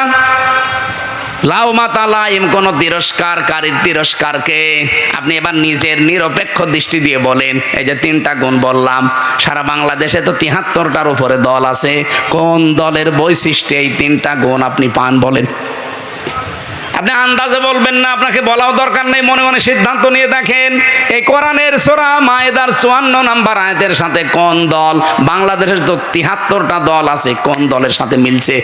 লাউমাতা লাইম, কোন তিরস্কারকারীর তিরস্কারকে। আপনি এবার নিজের নিরপেক্ষ দৃষ্টি দিয়ে বলেন, এই যে 3টা গুণ বললাম, সারা বাংলাদেশে তো 73টার উপরে দল আছে, কোন দলের বৈশিষ্ট্যে এই 3টা গুণ আপনি পান বলেন? আপনি আন্দাজে বলবেন না, আপনাকে বলাও দরকার নেই, মনে মনে সিদ্ধান্ত নিয়ে দেখেন এই কোরআনের সূরা মায়েদার 54 নম্বর আয়াতের সাথে কোন দল, বাংলাদেশের তো 73টা দল আছে, কোন দলের সাথে মিলছে?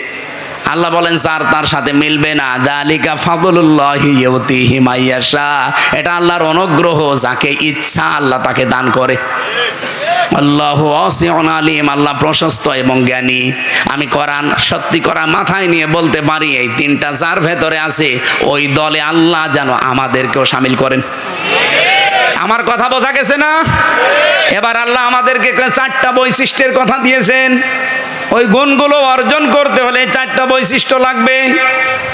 আল্লাহ বলেন স্যার তার সাথে মিলবে না। যালিকা ফাযলুল্লাহি ইউতিহি মাইয়াশা, এটা আল্লাহর অনুগ্রহ, যাকে ইচ্ছা আল্লাহ তাকে দান করে। আল্লাহু ওয়াসিউন আলিম, আল্লাহ প্রশস্ত এবং জ্ঞানী। আমি কোরআন সত্যি করা মাথায় নিয়ে বলতে পারি, এই 3টা যার ভেতরে আছে ওই দলে আল্লাহ যেন আমাদেরকেও শামিল করেন। আমার কথা বোঝা গেছে না? এবার আল্লাহ আমাদেরকে 4টা বৈশিষ্ট্যের কথা দিয়েছেন। ওই গুণগুলো অর্জন করতে হলে 4টা বৈশিষ্ট্য লাগবে।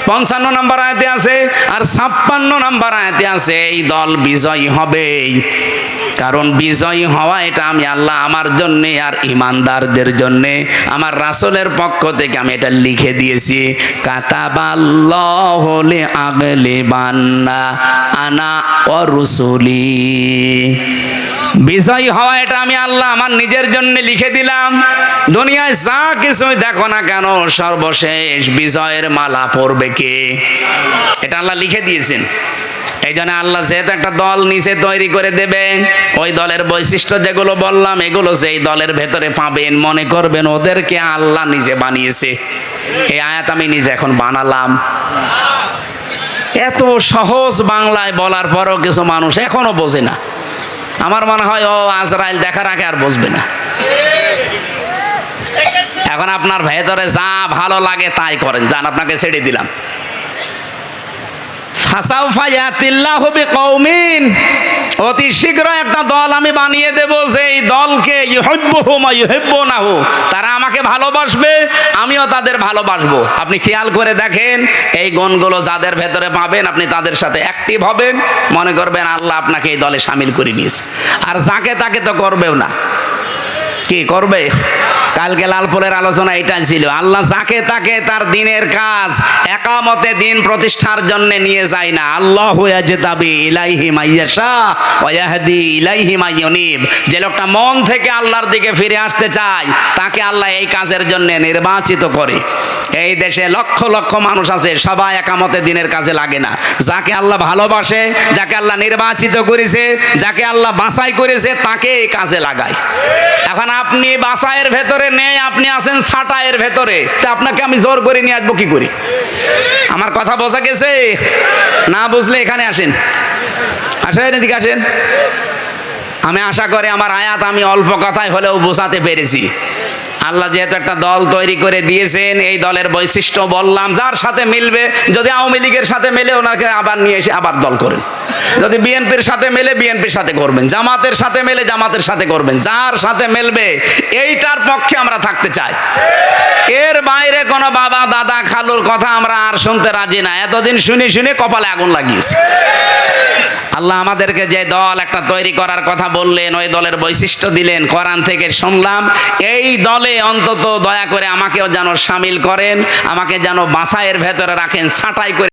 55 নম্বর আয়াতে আছে, আর 56 নম্বর আয়াতে আছে এই দল বিজয়ী হবে। কারণ বিজয়ী হওয়া এটা আমি আল্লাহ আমার জন্যে আর ইমানদারদের জন্যে আমার রাসূলের পক্ষ থেকে আমি এটা লিখে দিয়েছি। কাতাবাল্লাহু লিআগলিবান্না আনা ওয়া রুসুলি, বিজয়ী হওয়া এটা আমি আল্লাহ আমার নিজের জন্য লিখে দিলাম। দুনিয়ায় যা কিছুই দেখো না কেন, সর্বশেষ বিজয়ের মালা পরবে কে? এটা আল্লাহ লিখে দিয়েছেন। এই জন্য আল্লাহ যেহেতু একটা দল নিচে তৈরি করে দেবে, ওই দলের বৈশিষ্ট্য যেগুলো বললাম এগুলো সেই দলের ভেতরে পাবেন, মনে করবেন ওদেরকে আল্লাহ নিজে বানিয়েছে। এই আয়াত আমি নিজে এখন বানালাম। এত সহজ বাংলায় বলার পরও কিছু মানুষ এখনো বোঝে না। আমার মনে হয় ও আজরাইল দেখার আগে আর বুঝবে না। এখন আপনার ভেতরে যা ভালো লাগে তাই করেন, যান, আপনাকে ছেড়ে দিলাম। ফাসাউফা ইয়াতিল্লাহু বিকওমিন, অতি শীঘ্র একটা দল আমি বানিয়ে দেব, যেই দলকে ইউহিব্বুহুম ওয়া ইউহিব্বুনাহু, তারা আমাকে ভালোবাসবে, আমিও তাদের ভালোবাসবো। আপনি খেয়াল করে দেখেন, এই গুণগুলো যাদের ভেতরে পাবেন আপনি তাদের সাথে অ্যাক্টিভ হবেন, মনে করবেন আল্লাহ আপনাকে এই দলে শামিল করে নিয়েছে। আর যাকে তাকে তো করবেও না। কি করবে? কালকে লালপুরের আলোচনা এটাই ছিল, আল্লাহ যাকে তাকে তার দিনের কাজ একামতে দিন প্রতিষ্ঠার জন্য নিয়ে যায় না। আল্লাহু ইয়াজতাবি ইলাইহি মাইয়াশা ওয়া ইয়াহদি ইলাইহি মাইয়ুনিব, যে লোকটা মন থেকে আল্লাহর দিকে ফিরে আসতে চায় তাকে আল্লাহ এই কাজের জন্য নির্বাচিত করে। এই দেশে লক্ষ লক্ষ মানুষ আছে, সবাই একামতে দিনের কাজে লাগে না। যাকে আল্লাহ ভালোবাসে, যাকে আল্লাহ নির্বাচিত করেছে, যাকে আল্লাহ বাছাই করেছে, তাকে এই কাজে লাগায়। এখন আপনি বাছাইয়ের ভেতরে নেই, আপনি আছেন ছাঁটাইয়ের ভেতরে, তা আপনাকে আমি জোর করে নিয়ে আসবো কি করি? আমার কথা বোঝা গেছে? না বুঝলে এখানে আসেন, আসেন, এদিকে আসেন। আমি আশা করি আমার আয়াত আমি অল্প কথায় হলেও বোঝাতে পেরেছি। আল্লাহ যেহেতু একটা দল তৈরি করে দিয়েছেন, এই দলের বৈশিষ্ট্য বললাম, যার সাথে মিলবে, যদি আওয়ামী লীগের সাথে মেলে ওনাকে আবার নিয়ে এসে আবার দল করেন, যদি বিএনপির সাথে মেলে বিএনপির সাথে করবেন, জামাতের সাথে মেলে জামাতের সাথে করবেন, যার সাথে মেলবে এইটার পক্ষে আমরা থাকতে চাই। এর বাইরে কোনো বাবা দাদা খালুর কথা আমরা আর শুনতে রাজি না। এতদিন শুনে শুনে কপালে আগুন লাগিয়েছে। আল্লাহ আমাদেরকে যে দল একটা তৈরি করার কথা বললেন, ওই দলের বৈশিষ্ট্য দিলেন, কোরআন থেকে শুনলাম। এই দলে অন্তত দয়া করে আমাকেও যেন শামিল করেন, আমাকে যেন বাছাইয়ের ভেতরে রাখেন, ছাঁটাই করে